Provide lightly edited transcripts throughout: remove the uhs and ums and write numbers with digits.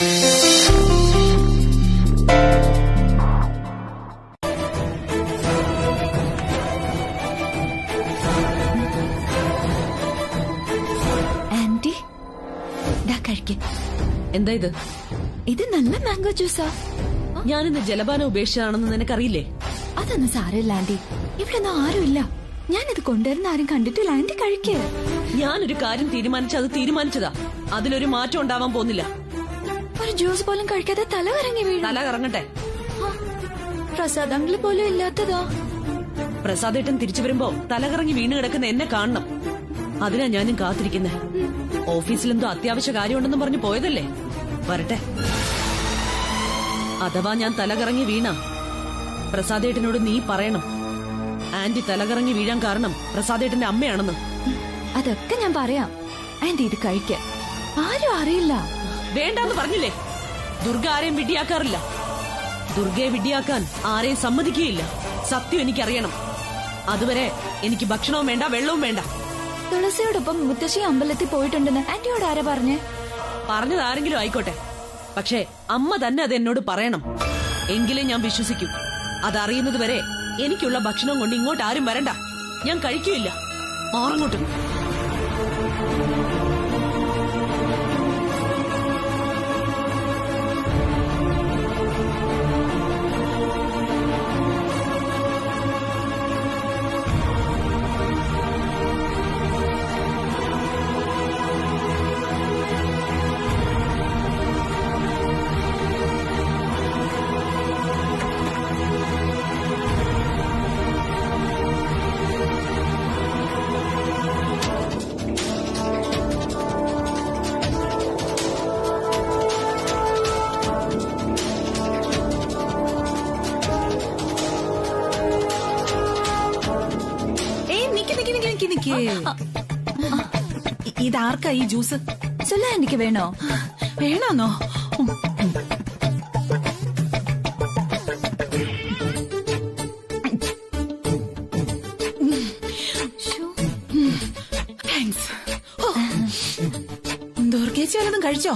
Anti എന്താ ഇത്? ഇത് നല്ല മാംഗോ ജ്യൂസാ. ഞാനിന്ന് ജലപാനം ഉപേക്ഷിച്ചാണെന്ന് നിനക്കറിയില്ലേ? അതൊന്നും സാരമില്ല ആന്റി, ഇവിടെ ഒന്നും ആരുമില്ല. ഞാനിത് കൊണ്ടുവരുന്ന ആരും കണ്ടിട്ടില്ല. ആന്റി കഴിക്കേ. ഞാനൊരു കാര്യം തീരുമാനിച്ചത് തീരുമാനിച്ചതാ. അതിലൊരു മാറ്റം ഉണ്ടാവാൻ പോകുന്നില്ല. ഒരു ജ്യൂസ് പോലും കഴിക്കാതെ തല കറങ്ങി വീഴും. തല കറങ്ങട്ടെ. പ്രസാദങ്ങളിൽ പോലും ഇല്ലാത്തതാ. പ്രസാദേട്ടൻ തിരിച്ചു വരുമ്പോ തലകറങ്ങി വീണ് കിടക്കുന്ന എന്നെ കാണണം. അതിനാ ഞാനും കാത്തിരിക്കുന്നേ. ഓഫീസിലെന്തോ അത്യാവശ്യ കാര്യമുണ്ടെന്ന് പറഞ്ഞു പോയതല്ലേ? വരട്ടെ. അഥവാ ഞാൻ തലകറങ്ങി വീണ പ്രസാദേട്ടനോട് നീ പറയണം, ആന്റി തലകറങ്ങി വീഴാൻ കാരണം പ്രസാദേട്ടന്റെ അമ്മയാണെന്ന്. അതൊക്കെ ഞാൻ പറയാം. ആന്റി ഇത് കഴിക്ക. ആരും അറിയില്ല. വേണ്ടാന്ന് പറഞ്ഞില്ലേ? ദുർഗ ആരെയും വിഡ്ഢിയാക്കാറില്ല. ദുർഗയെ വിഡ്ഢിയാക്കാൻ ആരെയും സമ്മതിക്കുകയില്ല. സത്യം എനിക്കറിയണം. അതുവരെ എനിക്ക് ഭക്ഷണവും വേണ്ട, വെള്ളവും വേണ്ട. തുളസിയോടൊപ്പം മുത്തശ്ശി അമ്പലത്തിൽ പോയിട്ടുണ്ടെന്ന് ആന്റിയോട് ആരാ പറഞ്ഞേ? പറഞ്ഞത് ആരെങ്കിലും ആയിക്കോട്ടെ, പക്ഷേ അമ്മ തന്നെ അത് എന്നോട് പറയണം. എങ്കിലേ ഞാൻ വിശ്വസിക്കൂ. അതറിയുന്നത് വരെ എനിക്കുള്ള ഭക്ഷണം കൊണ്ട് ഇങ്ങോട്ട് ആരും വരണ്ട. ഞാൻ കഴിക്കുകയില്ല. മാറങ്ങോട്ടും. ഇതാർക്കാ ഈ ജ്യൂസ്? സുല്ല ആന്റിക്ക് വേണോ? വേണോന്നോ? ദുർഗേച്ചി വല്ലതും കഴിച്ചോ?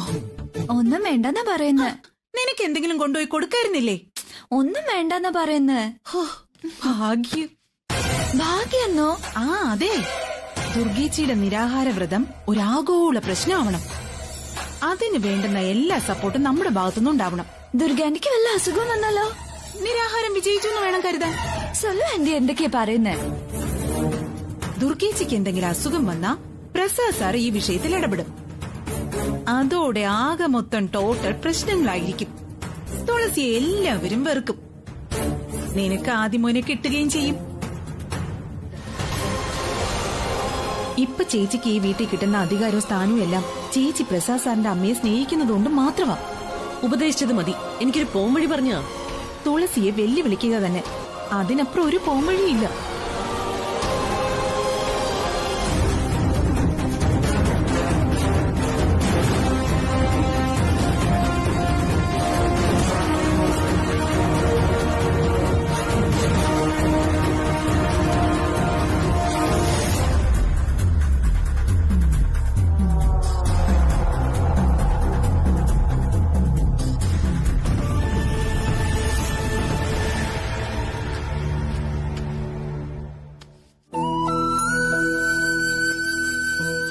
ഒന്നും വേണ്ടെന്നാ പറയുന്നേ. നിനക്ക് എന്തെങ്കിലും കൊണ്ടുപോയി കൊടുക്കായിരുന്നില്ലേ? ഒന്നും വേണ്ടെന്നാ പറയുന്നേ. ഭാഗ്യം. ഭാഗ്യെന്നോ? ആ അതെ, ദുർഗേച്ചിയുടെ നിരാഹാര വ്രതം ഒരാഗോള പ്രശ്നമാവണം. അതിന് വേണ്ടുന്ന എല്ലാ സപ്പോർട്ടും നമ്മുടെ ഭാഗത്തുനിന്നും ഉണ്ടാവണം. ദുർഗാന്റിക്ക് വല്ല അസുഖം വന്നാലോ? നിരാഹാരം വിജയിച്ചു എന്ന് വേണം കരുതാൻ. സുല്ല ആന്റി എന്തൊക്കെയാ പറയുന്നേ? ദുർഗേച്ചിക്ക് എന്തെങ്കിലും അസുഖം വന്നാ പ്രസാദ് സാർ ഈ വിഷയത്തിൽ ഇടപെടും. അതോടെ ആകെ മൊത്തം ടോട്ടൽ പ്രശ്നങ്ങളായിരിക്കും. തുളസിയെ എല്ലാവരും വെറുക്കും. നിനക്ക് ആദ്യമോനെ കിട്ടുകയും ചെയ്യും. ഇപ്പൊ ചേച്ചിക്ക് ഈ വീട്ടിൽ കിട്ടുന്ന അധികാരവും സ്ഥാനവും എല്ലാം ചേച്ചി പ്രസാദ് സാറിന്റെ അമ്മയെ സ്നേഹിക്കുന്നതുകൊണ്ട് മാത്രമാ. ഉപദേശിച്ചത് മതി. എനിക്കൊരു പോംവഴി പറഞ്ഞാ. തുളസിയെ വെല്ലുവിളിക്കുക തന്നെ. അതിനപ്പുറം ഒരു പോംവഴിയില്ല.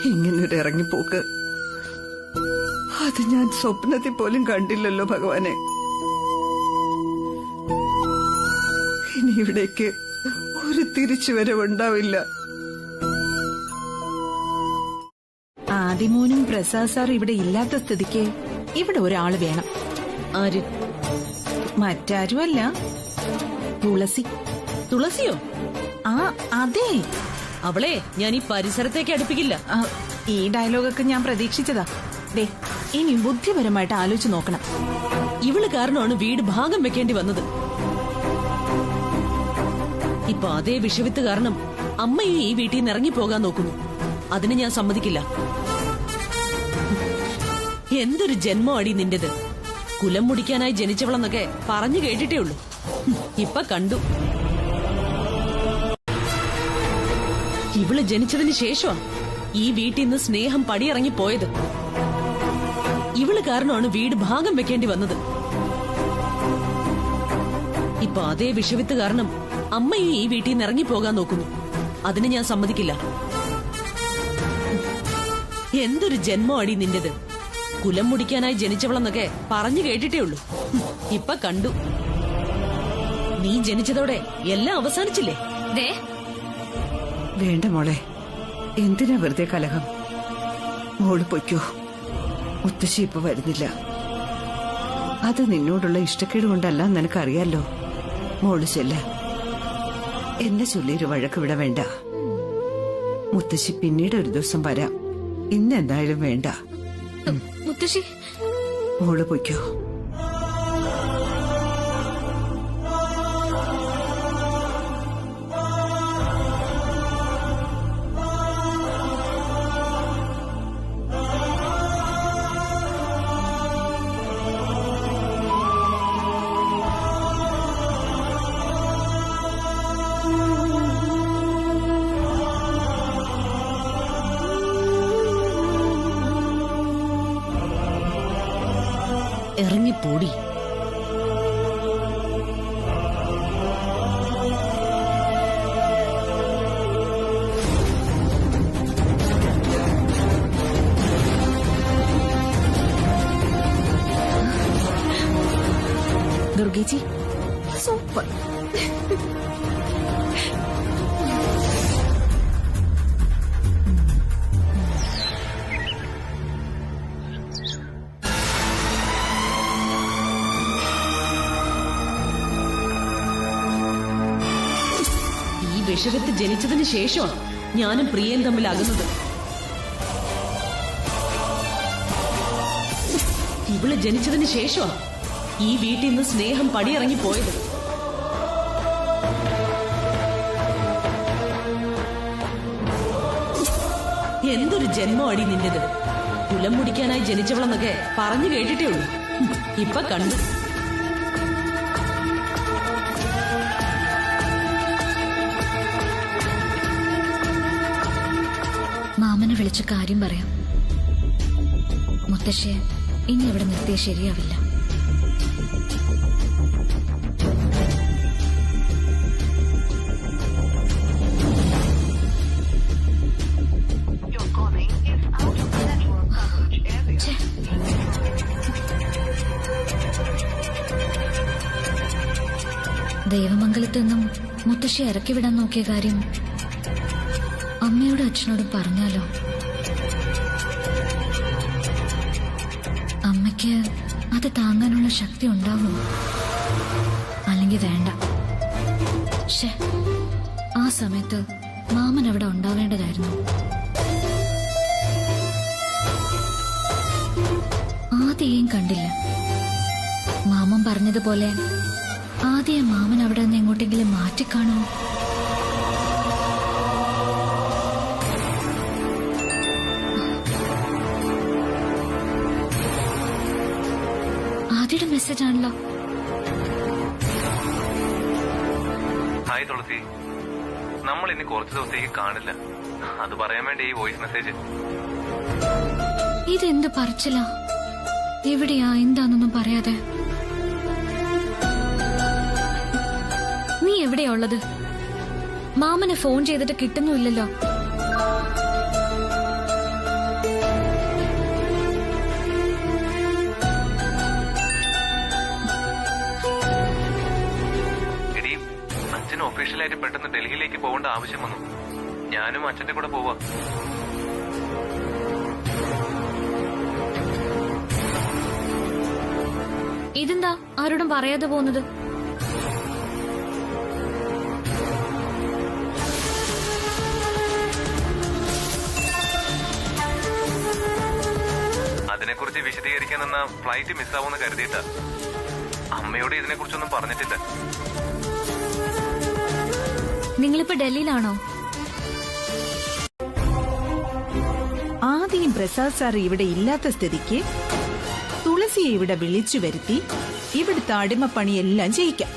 ഇങ്ങനൊരു ഇറങ്ങിപ്പോക്ക് അത് ഞാൻ സ്വപ്നത്തിൽ പോലും കണ്ടില്ലല്ലോ ഭഗവാനെ. ഇനി ഇവിടേക്ക് ഒരു തിരിച്ചുവരവുണ്ടാവില്ല. ആദിമോനും പ്രസാദ് സാർ ഇവിടെ ഇല്ലാത്ത സ്ഥിതിക്ക് ഇവിടെ ഒരാള് വേണം. ആര്? മറ്റാരുമല്ല, തുളസി. തുളസിയോ? ആ അതെ, അവളെ ഞാൻ ഈ പരിസരത്തേക്ക് അടുപ്പിക്കില്ല. ഈ ഡയലോഗൊക്കെ ഞാൻ പ്രതീക്ഷിച്ചതാ. ദേ, ഇനി ബുദ്ധിപരമായിട്ട് ആലോചിച്ച് നോക്കണം. ഇവള് കാരണമാണ് വീട് ഭാഗം വെക്കേണ്ടി വന്നത്. ഇപ്പൊ അതേ വിഷവിത്ത് കാരണം അമ്മയും ഈ വീട്ടിൽ നിന്ന് ഇറങ്ങിപ്പോകാൻ നോക്കുന്നു. അതിന് ഞാൻ സമ്മതിക്കില്ല. എന്തൊരു ജന്മമാടി നിന്റേത്. കുലം മുടിക്കാനായി ജനിച്ചവളെന്നൊക്കെ പറഞ്ഞു കേട്ടിട്ടേ ഉള്ളൂ. ഇപ്പൊ കണ്ടു. ഇവള് ജനിച്ചതിന് ശേഷമാ ഈ വീട്ടിൽ നിന്ന് സ്നേഹം പടിയിറങ്ങി പോയത്. ഇവള് കാരണമാണ് വീട് ഭാഗം വെക്കേണ്ടി വന്നത്. ഇപ്പൊ അതേ വിഷവിത്ത് കാരണം അമ്മയും ഈ വീട്ടിൽ നിന്ന് ഇറങ്ങിപ്പോകാൻ നോക്കുന്നു. അതിന് ഞാൻ സമ്മതിക്കില്ല. എന്തൊരു ജന്മമാടി നിന്റേത്. കുലം മുടിക്കാനായി ജനിച്ചവളെന്നൊക്കെ പറഞ്ഞു കേട്ടിട്ടേ ഉള്ളൂ. ഇപ്പൊ കണ്ടു. നീ ജനിച്ചതോടെ എല്ലാം അവസാനിച്ചില്ലേ? വേണ്ട മോളെ, എന്തിനാ വെറുതെ കലഹം? മോള് പൊയ്ക്കോ. മുത്തശ്ശി ഇപ്പൊ വരുന്നില്ല. അത് നിന്നോടുള്ള ഇഷ്ടക്കേട് കൊണ്ടല്ല, നിനക്കറിയാലോ. മോള് ചെല്ല. എന്നെ ചൊല്ലിയൊരു വഴക്ക് ഇവിടെ വേണ്ട. മുത്തശ്ശി പിന്നീട് ഒരു ദിവസം വരാം. ഇന്നെന്തായാലും വേണ്ട. മുത്തശ്ശി, മോള് പൊയ്ക്കോ. ഇറങ്ങിപ്പോടി. ദുർഗേച്ചി സൂപ്പർ. വിഷകത്ത് ജനിച്ചതിന് ശേഷമാണ് ഞാനും പ്രിയയും തമ്മിലാകുന്നത്. ഇവള് ജനിച്ചതിന് ശേഷമാണ് ഈ വീട്ടിൽ നിന്ന് സ്നേഹം പടിയിറങ്ങി പോയത്. എന്തൊരു ജന്മമാടി നിന്റേത്. കുലം മുടിക്കാനായി ജനിച്ചവളെന്നൊക്കെ പറഞ്ഞു കേട്ടിട്ടേ ഉള്ളൂ. ഇപ്പൊ കണ്ടു. മാമനെ വിളിച്ച് കാര്യം പറയാം. മുത്തശ്ശിയെ ഇനി അവിടെ നിർത്തിയ ശരിയാവില്ല. ദേവമംഗലത്ത് നിന്നും മുത്തശ്ശി ഇറക്കി വിടാൻ നോക്കിയ കാര്യം അമ്മയോടും അച്ഛനോടും പറഞ്ഞാലോ? അമ്മയ്ക്ക് അത് താങ്ങാനുള്ള ശക്തി ഉണ്ടാവുമോ? അല്ലെങ്കിൽ വേണ്ട. ആ സമയത്ത് മാമൻ അവിടെ ഉണ്ടാവേണ്ടതായിരുന്നു. ആദ്യം കണ്ടില്ല. മാമൻ പറഞ്ഞതുപോലെ ആദ്യം മാമൻ അവിടെ നിന്ന് എങ്ങോട്ടെങ്കിലും മാറ്റിക്കാണുമോ? ആദ്യയുടെ മെസ്സേജ് ആണല്ലോ. ഹായ് തുളസി, നമ്മൾ ഇനി കുറച്ചു ദിവസത്തേക്ക് കാണില്ല. അത് പറയാൻ വേണ്ടി ഈ വോയിസ് മെസ്സേജ്. ഇതെന്ത് പറച്ചില്ല? എവിടെയാ എന്താന്നൊന്നും പറയാതെ. നീ എവിടെയാ ഉള്ളത്? മാമനെ ഫോൺ ചെയ്തിട്ട് കിട്ടുന്നുമില്ലല്ലോ. ഒഫീഷ്യലായിട്ട് പെട്ടെന്ന് ഡൽഹിയിലേക്ക് പോകേണ്ട ആവശ്യം വന്നു. ഞാനും അച്ഛന്റെ കൂടെ പോവാ. ഇതെന്താ ആരോടും പറയാതെ പോകുന്നത്? അതിനെക്കുറിച്ച് വിശദീകരിക്കാൻ എന്ന ഫ്ലൈറ്റ് മിസ്സാവൂന്ന് കരുതിയിട്ടാ. അമ്മയോട് ഇതിനെക്കുറിച്ചൊന്നും പറഞ്ഞിട്ടില്ല. നിങ്ങളിപ്പോ ഡൽഹിയിലാണോ? ആദ്യം പ്രസാദ് സാർ ഇവിടെ ഇല്ലാത്ത സ്ഥിതിക്ക് തുളസിയെ ഇവിടെ വിളിച്ചു വരുത്തി ഇവിടുത്തെ അടിമപ്പണിയെല്ലാം ചെയ്യിക്കാം.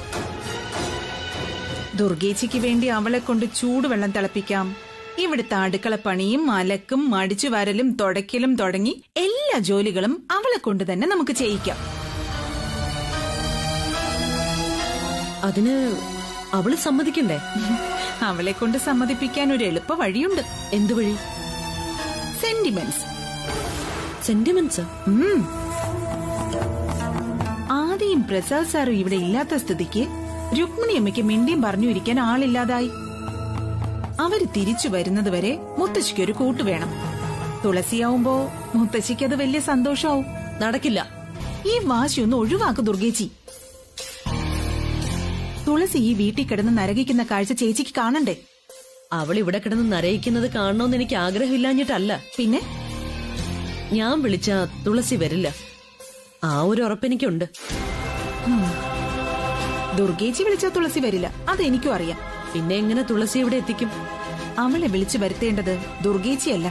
ദുർഗേച്ചിക്ക് വേണ്ടി അവളെ കൊണ്ട് ചൂടുവെള്ളം തിളപ്പിക്കാം, ഇവിടുത്തെ അടുക്കളപ്പണിയും അലക്കും മടിച്ചു വരലും തുടയ്ക്കലും തുടങ്ങി എല്ലാ ജോലികളും അവളെ കൊണ്ട് തന്നെ നമുക്ക് ചെയ്യിക്കാം. അതിന് അവള് സമ്മതിക്കണ്ടേ? അവളെ കൊണ്ട് സമ്മതിപ്പിക്കാൻ ഒരു എളുപ്പ വഴിയുണ്ട്. എന്തു വഴി? സെന്റിമെന്റ്സ്. സെന്റിമെന്റ്സ്? ആദ്യം പ്രസാദ് സാറും ഇവിടെ ഇല്ലാത്ത സ്ഥിതിക്ക് രുക്മിണി അമ്മയ്ക്ക് മിണ്ടിയും പറഞ്ഞു ഇരിക്കാൻ ആളില്ലാതായി. അവര് തിരിച്ചു വരുന്നത് വരെ മുത്തശ്ശിക്ക് ഒരു കൂട്ട് വേണം. തുളസിയാവുമ്പോ മുത്തശ്ശിക്ക് അത് വലിയ സന്തോഷാവും. നടക്കില്ല. ഈ വാശിയൊന്ന് ഒഴിവാക്കു ദുർഗേച്ചി. തുളസി ഈ വീട്ടിൽ കിടന്ന് നരകിക്കുന്ന കാഴ്ച ചേച്ചിക്ക് കാണണ്ടേ? അവൾ ഇവിടെ കിടന്ന് നരയിക്കുന്നത് കാണണമെന്ന് എനിക്ക് ആഗ്രഹമില്ലാഞ്ഞിട്ടല്ല. പിന്നെ ഞാൻ വിളിച്ച തുളസി വരില്ല. ആ ഒരു ഉറപ്പെനിക്കുണ്ട്. ദുർഗേച്ചി വിളിച്ചാ തുളസി വരില്ല, അതെനിക്കും അറിയാം. പിന്നെ എങ്ങനെ തുളസി ഇവിടെ എത്തിക്കും? അവളെ വിളിച്ചു വരുത്തേണ്ടത് ദുർഗേച്ചിയല്ല,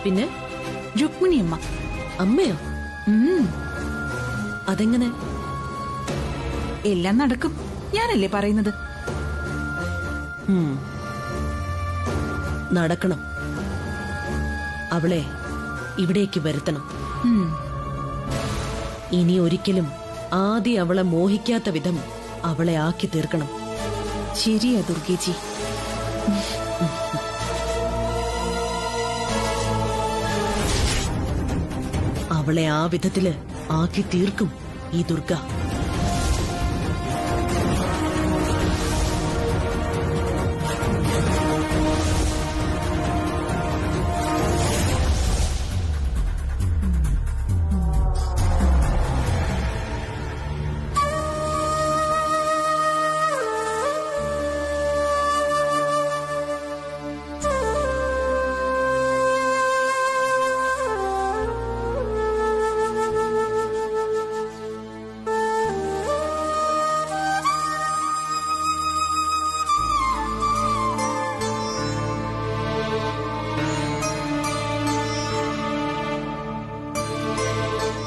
പിന്നെ രുക്മിണിയമ്മ. അമ്മയോ? അതെങ്ങനെ? എല്ലാം നടക്കും, ഞാനല്ലേ പറയുന്നത്. നടക്കണം. അവളെ ഇവിടേക്ക് വരുത്തണം. ഇനി ഒരിക്കലും ആദ്യം അവളെ മോഹിക്കാത്ത വിധം അവളെ ആക്കി തീർക്കണം. ശരിയാ ദുർഗേച്ചി. അവളെ ആ വിധത്തില് ആക്കി തീർക്കും ഈ ദുർഗ.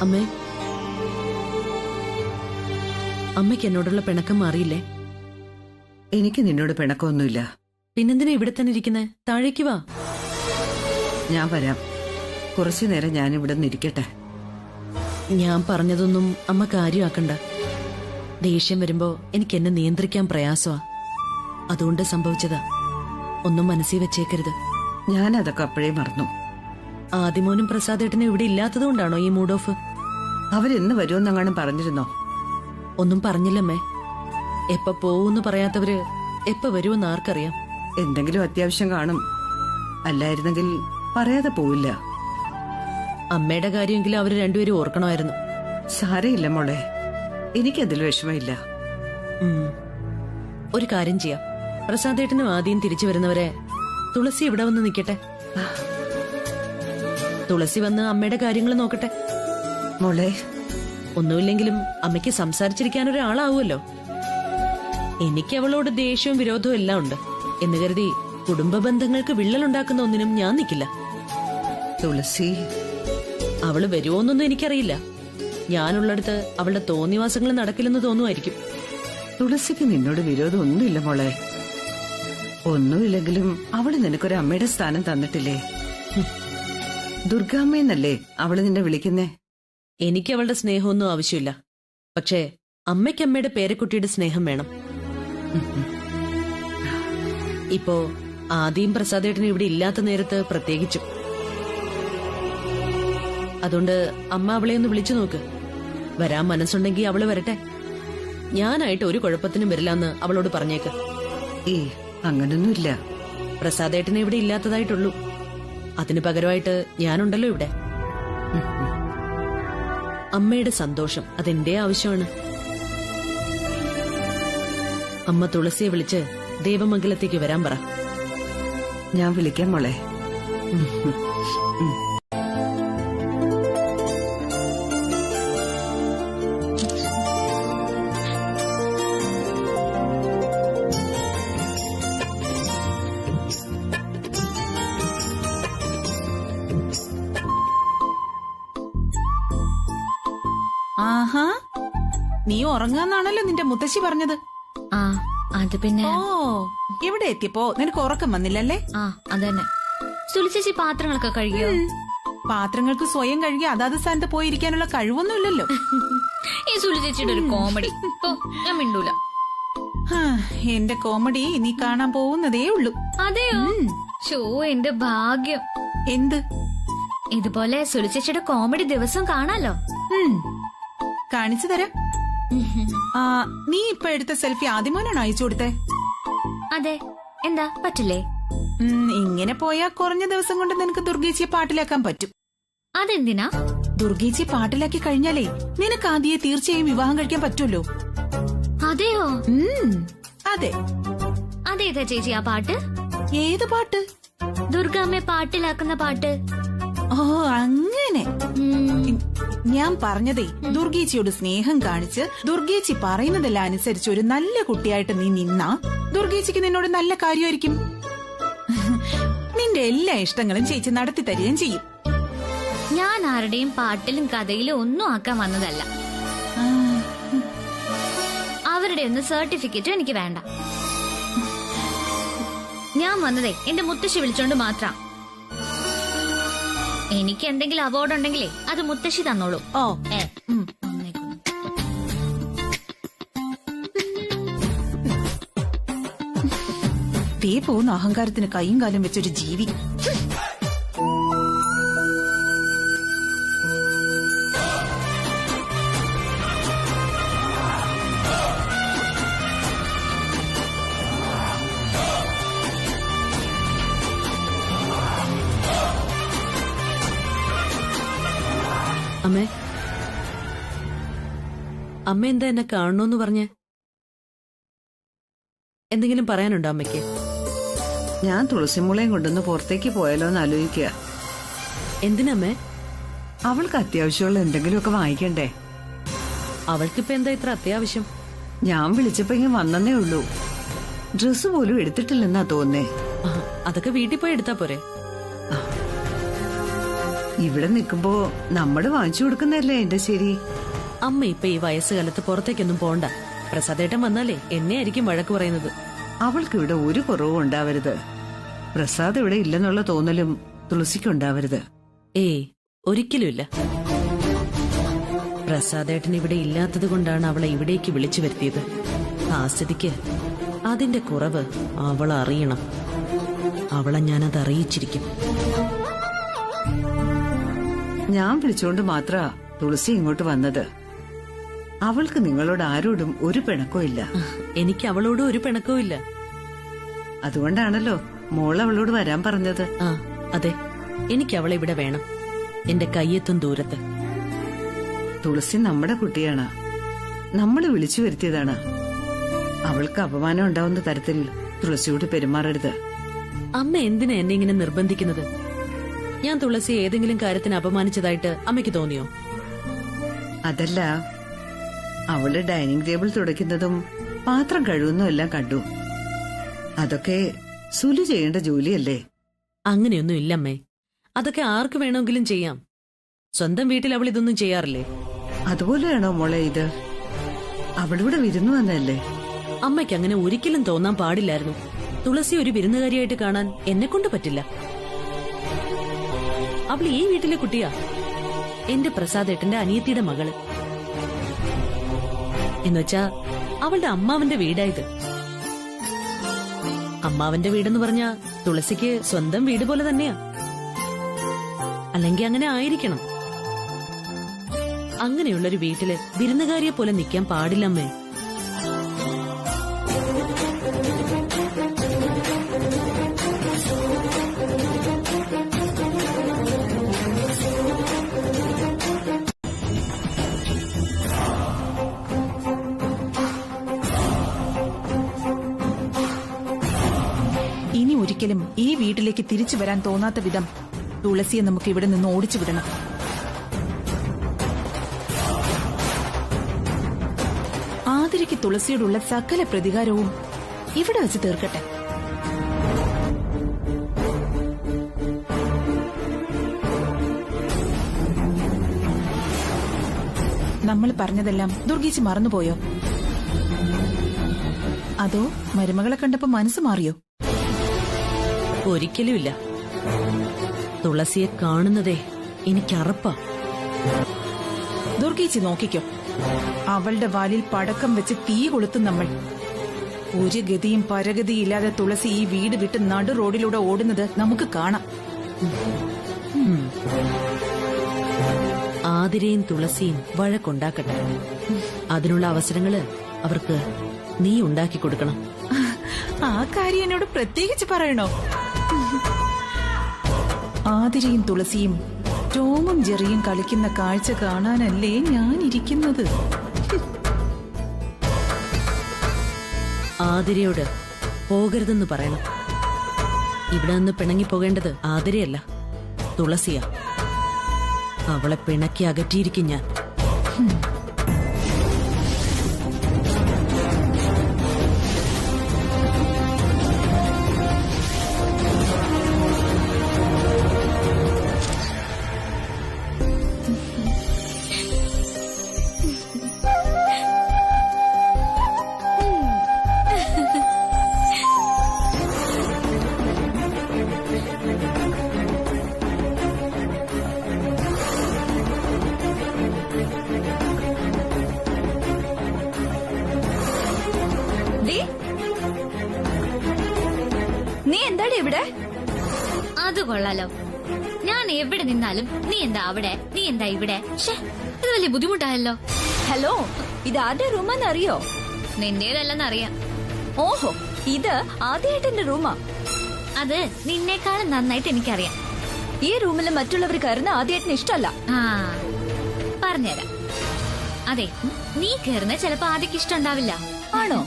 അമ്മേ, അമ്മയ്ക്ക് എന്നോടുള്ള പിണക്കം മാറിയില്ലേ? എനിക്ക് നിന്നോട് പിണക്കമൊന്നുമില്ല. പിന്നെന്തിനാ ഇവിടെ തന്നെ ഇരിക്കുന്നേ? താഴേക്ക് വാ. ഞാൻ വരാം. കുറച്ചു നേരം ഞാൻ ഇവിടെ നിന്നിരിക്കട്ടെ. ഞാൻ പറഞ്ഞതൊന്നും അമ്മ കാര്യമാക്കണ്ട. ദേഷ്യം വരുമ്പോ എനിക്ക് എന്നെ നിയന്ത്രിക്കാൻ പ്രയാസമാ. അതുകൊണ്ട് സംഭവിച്ചതാ. ഒന്നും മനസ്സിൽ വെച്ചേക്കരുത്. ഞാൻ അതൊക്കെ അപ്പോഴേ മറന്നു. ആദിമോനും പ്രസാദേട്ടനും ഇവിടെ ഇല്ലാത്തതുകൊണ്ടാണോ ഈ മൂഡ് ഓഫ്? അവരെന്ന് വരുമെന്നങ്ങാനും പറഞ്ഞിരുന്നോ? ഒന്നും പറഞ്ഞില്ലമ്മേ. എപ്പ പോവൂന്ന് പറയാത്തവര് എപ്പ വരുമെന്ന് ആർക്കറിയാം? എന്തെങ്കിലും അത്യാവശ്യം കാണും. അല്ലായിരുന്നെങ്കിൽ പറയാതെ പോവില്ല. അമ്മയുടെ കാര്യമെങ്കിലും അവര് രണ്ടുപേരും ഓർക്കണമായിരുന്നു. സാരയില്ല മോളെ, എനിക്കതിൽ വിഷമമില്ല. ഒരു കാര്യം ചെയ്യാം. പ്രസാദേട്ടനും ആദ്യം തിരിച്ചു വരുന്നവരെ തുളസി ഇവിടെ വന്ന് നിൽക്കട്ടെ. തുളസി വന്ന് അമ്മയുടെ കാര്യങ്ങൾ നോക്കട്ടെ. മോളെ, ഒന്നുമില്ലെങ്കിലും അമ്മയ്ക്ക് സംസാരിച്ചിരിക്കാനൊരാളാവുമല്ലോ. എനിക്ക് അവളോട് ദേഷ്യവും വിരോധവും എല്ലാം ഉണ്ട് എന്ന് കരുതി കുടുംബ ബന്ധങ്ങൾക്ക് വിള്ളലുണ്ടാക്കുന്ന ഒന്നിനും ഞാൻ നിൽക്കില്ല. തുളസി, അവള് വരുമോന്നൊന്നും എനിക്കറിയില്ല. ഞാനുള്ളിടത്ത് അവളുടെ തോന്നിവാസങ്ങൾ നടക്കില്ലെന്ന് തോന്നുമായിരിക്കും. തുളസിക്ക് നിന്നോട് വിരോധം ഒന്നുമില്ല മോളെ. ഒന്നുമില്ലെങ്കിലും അവള് നിനക്കൊരു അമ്മയുടെ സ്ഥാനം തന്നിട്ടില്ലേ? ദുർഗാമ്മയെന്നല്ലേ അവള് നിന്നെ വിളിക്കുന്നേ? എനിക്ക് അവളുടെ സ്നേഹമൊന്നും ആവശ്യമില്ല. പക്ഷേ അമ്മയ്ക്ക് അമ്മയുടെ പേരക്കുട്ടിയുടെ സ്നേഹം വേണം. ഇപ്പോ ആദ്യം പ്രസാദേട്ടന് ഇവിടെ ഇല്ലാത്ത നേരത്ത് പ്രത്യേകിച്ചും. അതുകൊണ്ട് അമ്മ അവളെ ഒന്ന് വിളിച്ചു നോക്ക്. വരാൻ മനസ്സുണ്ടെങ്കിൽ അവള് വരട്ടെ. ഞാനായിട്ട് ഒരു കുഴപ്പത്തിനും വരില്ലെന്ന് അവളോട് പറഞ്ഞേക്ക്. അങ്ങനൊന്നുമില്ല. പ്രസാദേട്ടന് ഇവിടെ ഇല്ലാത്തതായിട്ടുള്ളൂ. അതിന് പകരമായിട്ട് ഞാനുണ്ടല്ലോ ഇവിടെ. അമ്മയുടെ സന്തോഷം അതെന്റെ ആവശ്യമാണ്. അമ്മ തുളസിയെ വിളിച്ച് ദേവമംഗലത്തേക്ക് വരാൻ പറ. ഞാൻ വിളിക്കാം മോളെ. ആഹാ, നീ ഉറങ്ങാന്നാണല്ലോ നിന്റെ മുത്തശ്ശി പറഞ്ഞത്. ആ, അത് പിന്നെ ഓ, ഇവിടെ എത്തിയപ്പോ നിനക്ക് ഉറക്കം വന്നില്ലല്ലേ? ആ അതന്നെ. സുലിച്ചേച്ചി പാത്രങ്ങളൊക്കെ കഴുകിയോ? പാത്രങ്ങൾക്ക് സ്വയം കഴുകി അതാത് സ്ഥാനത്ത് പോയിരിക്കാനുള്ള കഴിവൊന്നുമില്ലല്ലോ. ഈ സുലിച്ചേച്ചിയുടെ ഒരു കോമഡി. ഓ, ഞാൻ മിണ്ടൂല. എന്റെ കോമഡി നീ കാണാൻ പോകുന്നതേ ഉള്ളൂ. അതെയോ? ഷോ, എന്റെ ഭാഗ്യം. എന്ത്? ഇതുപോലെ സുലിച്ചേച്ചിയുടെ കോമഡി ദിവസം കാണാലോ. കാണിച്ചു തരാം. നീ ഇപ്പൊ എടുത്ത സെൽഫി ആദ്യമോനാണോ അയച്ചു കൊടുത്തേ? അതെ. എന്താ പറ്റില്ലേ? ഇങ്ങനെ പോയാ കുറഞ്ഞ ദിവസം കൊണ്ട് നിനക്ക് ദുർഗേച്ചിയെ പാട്ടിലാക്കാൻ പറ്റും. അതെന്തിനാ? ദുർഗേച്ചിയെ പാട്ടിലാക്കി കഴിഞ്ഞാലേ നിനക്ക് ആദ്യയെ തീർച്ചയായും വിവാഹം കഴിക്കാൻ പറ്റുമല്ലോ. അതെയോ? അതെ. അതേതാ ചേച്ചി ആ പാട്ട്? ഏത് പാട്ട്? ദുർഗാമ്മയെ പാട്ടിലാക്കുന്ന പാട്ട്. ഓ അങ്ങനെ. ഞാൻ പറഞ്ഞതേ, ദുർഗേച്ചിയോട് സ്നേഹം കാണിച്ച് ദുർഗേച്ചി പറയുന്നതെല്ലാം അനുസരിച്ച് ഒരു നല്ല കുട്ടിയായിട്ട് നീ നിന്നാ ദുർഗേച്ചിക്ക് നിന്നോട് നല്ല കാര്യമായിരിക്കും. നിന്റെ എല്ലാ ഇഷ്ടങ്ങളും ചേച്ചി നടത്തി തരികയും ചെയ്യും. ഞാൻ ആരുടെയും പാട്ടിലും കഥയിലും ഒന്നും ആക്കാൻ വന്നതല്ല. അവരുടെ ഒന്നും സർട്ടിഫിക്കറ്റും എനിക്ക് വേണ്ട. ഞാൻ വന്നതേ എന്റെ മുത്തശ്ശി വിളിച്ചോണ്ട് മാത്രം. എനിക്ക് എന്തെങ്കിലും അവാർഡ് ഉണ്ടെങ്കിലേ അത് മുത്തശ്ശി തന്നോളൂ. ഓ തേ പോകുന്ന അഹങ്കാരത്തിന് കൈയും കാലും വെച്ചൊരു ജീവി. അമ്മേ, അമ്മ എന്താ എന്നെ കാണണോന്ന് പറഞ്ഞേ? എന്തെങ്കിലും പറയാനുണ്ടോ അമ്മയ്ക്ക്? ഞാൻ തുളസിമുളയും കൊണ്ടൊന്ന് പുറത്തേക്ക് പോയാലോ എന്ന് ആലോചിക്കുക. എന്തിനമ്മേ? അവൾക്ക് അത്യാവശ്യമുള്ള എന്തെങ്കിലുമൊക്കെ വാങ്ങിക്കണ്ടേ? അവൾക്കിപ്പോ എന്താ ഇത്ര അത്യാവശ്യം? ഞാൻ വിളിച്ചപ്പോ ഇങ്ങനെ വന്നേ ഉള്ളൂ. ഡ്രസ്സ് പോലും എടുത്തിട്ടില്ലെന്നാ തോന്നേ. അതൊക്കെ വീട്ടിൽ പോയി എടുത്താ പോരെ? ഇവിടെ നിൽക്കുമ്പോ നമ്മള് വാങ്ങിച്ചു കൊടുക്കുന്നല്ലേ എന്റെ ശരി. അമ്മ ഇപ്പൊ ഈ വയസ്സുകാലത്ത് പുറത്തേക്കൊന്നും പോണ്ട. പ്രസാദേട്ടൻ വന്നാലേ എന്നെ ആയിരിക്കും വഴക്ക് പറയുന്നത്. അവൾക്ക് ഇവിടെ ഒരു കുറവും ഉണ്ടാവരുത്. പ്രസാദ് ഇവിടെ ഇല്ലെന്നുള്ള തോന്നലും തുളസിക്കുണ്ടാവരുത്. ഏയ്, ഒരിക്കലുമില്ല. പ്രസാദേട്ടൻ ഇവിടെ ഇല്ലാത്തത് കൊണ്ടാണ് അവളെ ഇവിടേക്ക് വിളിച്ചു വരുത്തിയത്. ആ സ്ഥിതിക്ക് അതിന്റെ കുറവ് അവൾ അറിയണം. അവളെ ഞാനത് അറിയിച്ചിരിക്കും. ഞാൻ വിളിച്ചുകൊണ്ട് മാത്ര തുളസി ഇങ്ങോട്ട് വന്നത്. അവൾക്ക് നിങ്ങളോട് ആരോടും ഒരു പിണക്കവും ഇല്ല. എനിക്ക് അവളോട് ഒരു പിണക്കവും ഇല്ല. അതുകൊണ്ടാണല്ലോ മോൾ അവളോട് വരാൻ പറഞ്ഞത്. ആ അതെ, എനിക്ക് അവളെ ഇവിടെ വേണം, എന്റെ കയ്യെത്തും ദൂരത്ത്. തുളസി നമ്മുടെ കുട്ടിയാണ്. നമ്മൾ വിളിച്ചു വരുത്തിയതാണ്. അവൾക്ക് അപമാനം ഉണ്ടാവുന്ന തരത്തിൽ തുളസിയോട് പെരുമാറരുത്. അമ്മ എന്തിനാ എന്നെ ഇങ്ങനെ നിർബന്ധിക്കുന്നത്? ഞാൻ തുളസി ഏതെങ്കിലും കാര്യത്തിന് അപമാനിച്ചതായിട്ട് അമ്മയ്ക്ക് തോന്നിയോ? അതല്ല, അവള് ഡൈനിങ് ടേബിൾ തുടയ്ക്കുന്നതും പാത്രം കഴുകുന്നതും എല്ലാം കണ്ടു. അതൊക്കെ സുലു ചെയ്യേണ്ട ജോലിയല്ലേ? അങ്ങനെയൊന്നും ഇല്ലമ്മേ. അതൊക്കെ ആർക്ക് വേണമെങ്കിലും ചെയ്യാം. സ്വന്തം വീട്ടിൽ അവൾ ഇതൊന്നും ചെയ്യാറില്ലേ? അതുപോലെയാണോ മോളെ ഇത്? അവളിവിടെ വിരുന്നു വന്നല്ലേ? അമ്മയ്ക്ക് അങ്ങനെ ഒരിക്കലും തോന്നാൻ പാടില്ലായിരുന്നു. തുളസി ഒരു വിരുന്നുകാരിയായിട്ട് കാണാൻ എന്നെ കൊണ്ട് പറ്റില്ല. അവൾ ഈ വീട്ടിലെ കുട്ടിയാ, എന്റെ പ്രസാദേട്ടന്റെ അനിയത്തിയുടെ മകള്. എന്നുവെച്ചാ അവളുടെ അമ്മാവന്റെ വീടായത്. അമ്മാവന്റെ വീടെന്ന് പറഞ്ഞാ തുളസിക്ക് സ്വന്തം വീട് പോലെ തന്നെയാ. അല്ലെങ്കിൽ അങ്ങനെ ആയിരിക്കണം. അങ്ങനെയുള്ളൊരു വീട്ടില് വിരുന്നുകാരിയെ പോലെ നിൽക്കാൻ പാടില്ലമ്മേ. ഇനി ഒരിക്കലും ഈ വീട്ടിലേക്ക് തിരിച്ചു വരാൻ തോന്നാത്ത വിധം തുളസിയെ നമുക്ക് ഇവിടെ നിന്ന് ഓടിച്ചു വിടണം. ആതിരയ്ക്ക് തുളസിയോടുള്ള സകല പ്രതികാരവും ഇവിടെ വെച്ച് തീർക്കട്ടെ. നമ്മൾ പറഞ്ഞതെല്ലാം ദുർഗേച്ചി മറന്നുപോയോ? അതോ മരുമകളെ കണ്ടപ്പോ മനസ്സ് മാറിയോ? ഒരിക്കലുമില്ല. തുളസിയെ കാണുന്നതേ എനിക്കറപ്പാ. ദുർഗേച്ചി നോക്കിക്കോ, അവളുടെ വാലിൽ പടക്കം വെച്ച് തീ കൊളുത്തും നമ്മൾ. ഒരു ഗതിയും പരഗതിയില്ലാതെ തുളസി ഈ വീട് വിട്ട് നടു റോഡിലൂടെ ഓടുന്നത് നമുക്ക് കാണാം. ആതിരയും തുളസിയും വഴക്കുണ്ടാക്കട്ടെ. അതിനുള്ള അവസരങ്ങള് അവർക്ക് നീ ഉണ്ടാക്കി കൊടുക്കണം. ആ കാര്യം എന്നോട് പ്രത്യേകിച്ച് പറയണോ? ആതിരയും തുളസിയും ടോമും ജെറിയും കളിക്കുന്ന കാഴ്ച കാണാനല്ലേ ഞാൻ ഇരിക്കുന്നത്. ആതിരയോട് പോകരുതെന്ന് പറയണം. ഇവിടെ നിന്ന് പിണങ്ങി പോകേണ്ടത് ആതിരയല്ല, തുളസിയാ. അവളെ പിണക്കി അകറ്റിയിരിക്കും ഞാൻ. നീ എന്താടി ഇവിടെ? അത് കൊള്ളാലോ. ഞാൻ എവിടെ നിന്നാലും നീ എന്താ അവിടെ, നീ എന്താ ഇവിടെ. ഇത് വലിയ ബുദ്ധിമുട്ടായല്ലോ. ഹലോ, ഇത് ആരുടെ റൂമാന്ന് അറിയോ? നിന്റേതല്ലെന്നറിയാം. ഓഹോ, ഇത് ആദ്യമായിട്ടെന്റെ റൂമാ. അത് നിന്നേക്കാളും നന്നായിട്ട് എനിക്കറിയാം. ഈ റൂമിൽ മറ്റുള്ളവർ കയറുന്ന ആദ്യമായിട്ടിന് ഇഷ്ടമല്ല. ആ, പറഞ്ഞുതരാം. അതെ, നീ കേറുന്നത് ചിലപ്പോ ആദ്യക്ക് ഇഷ്ടം ഉണ്ടാവില്ല. ആണോ?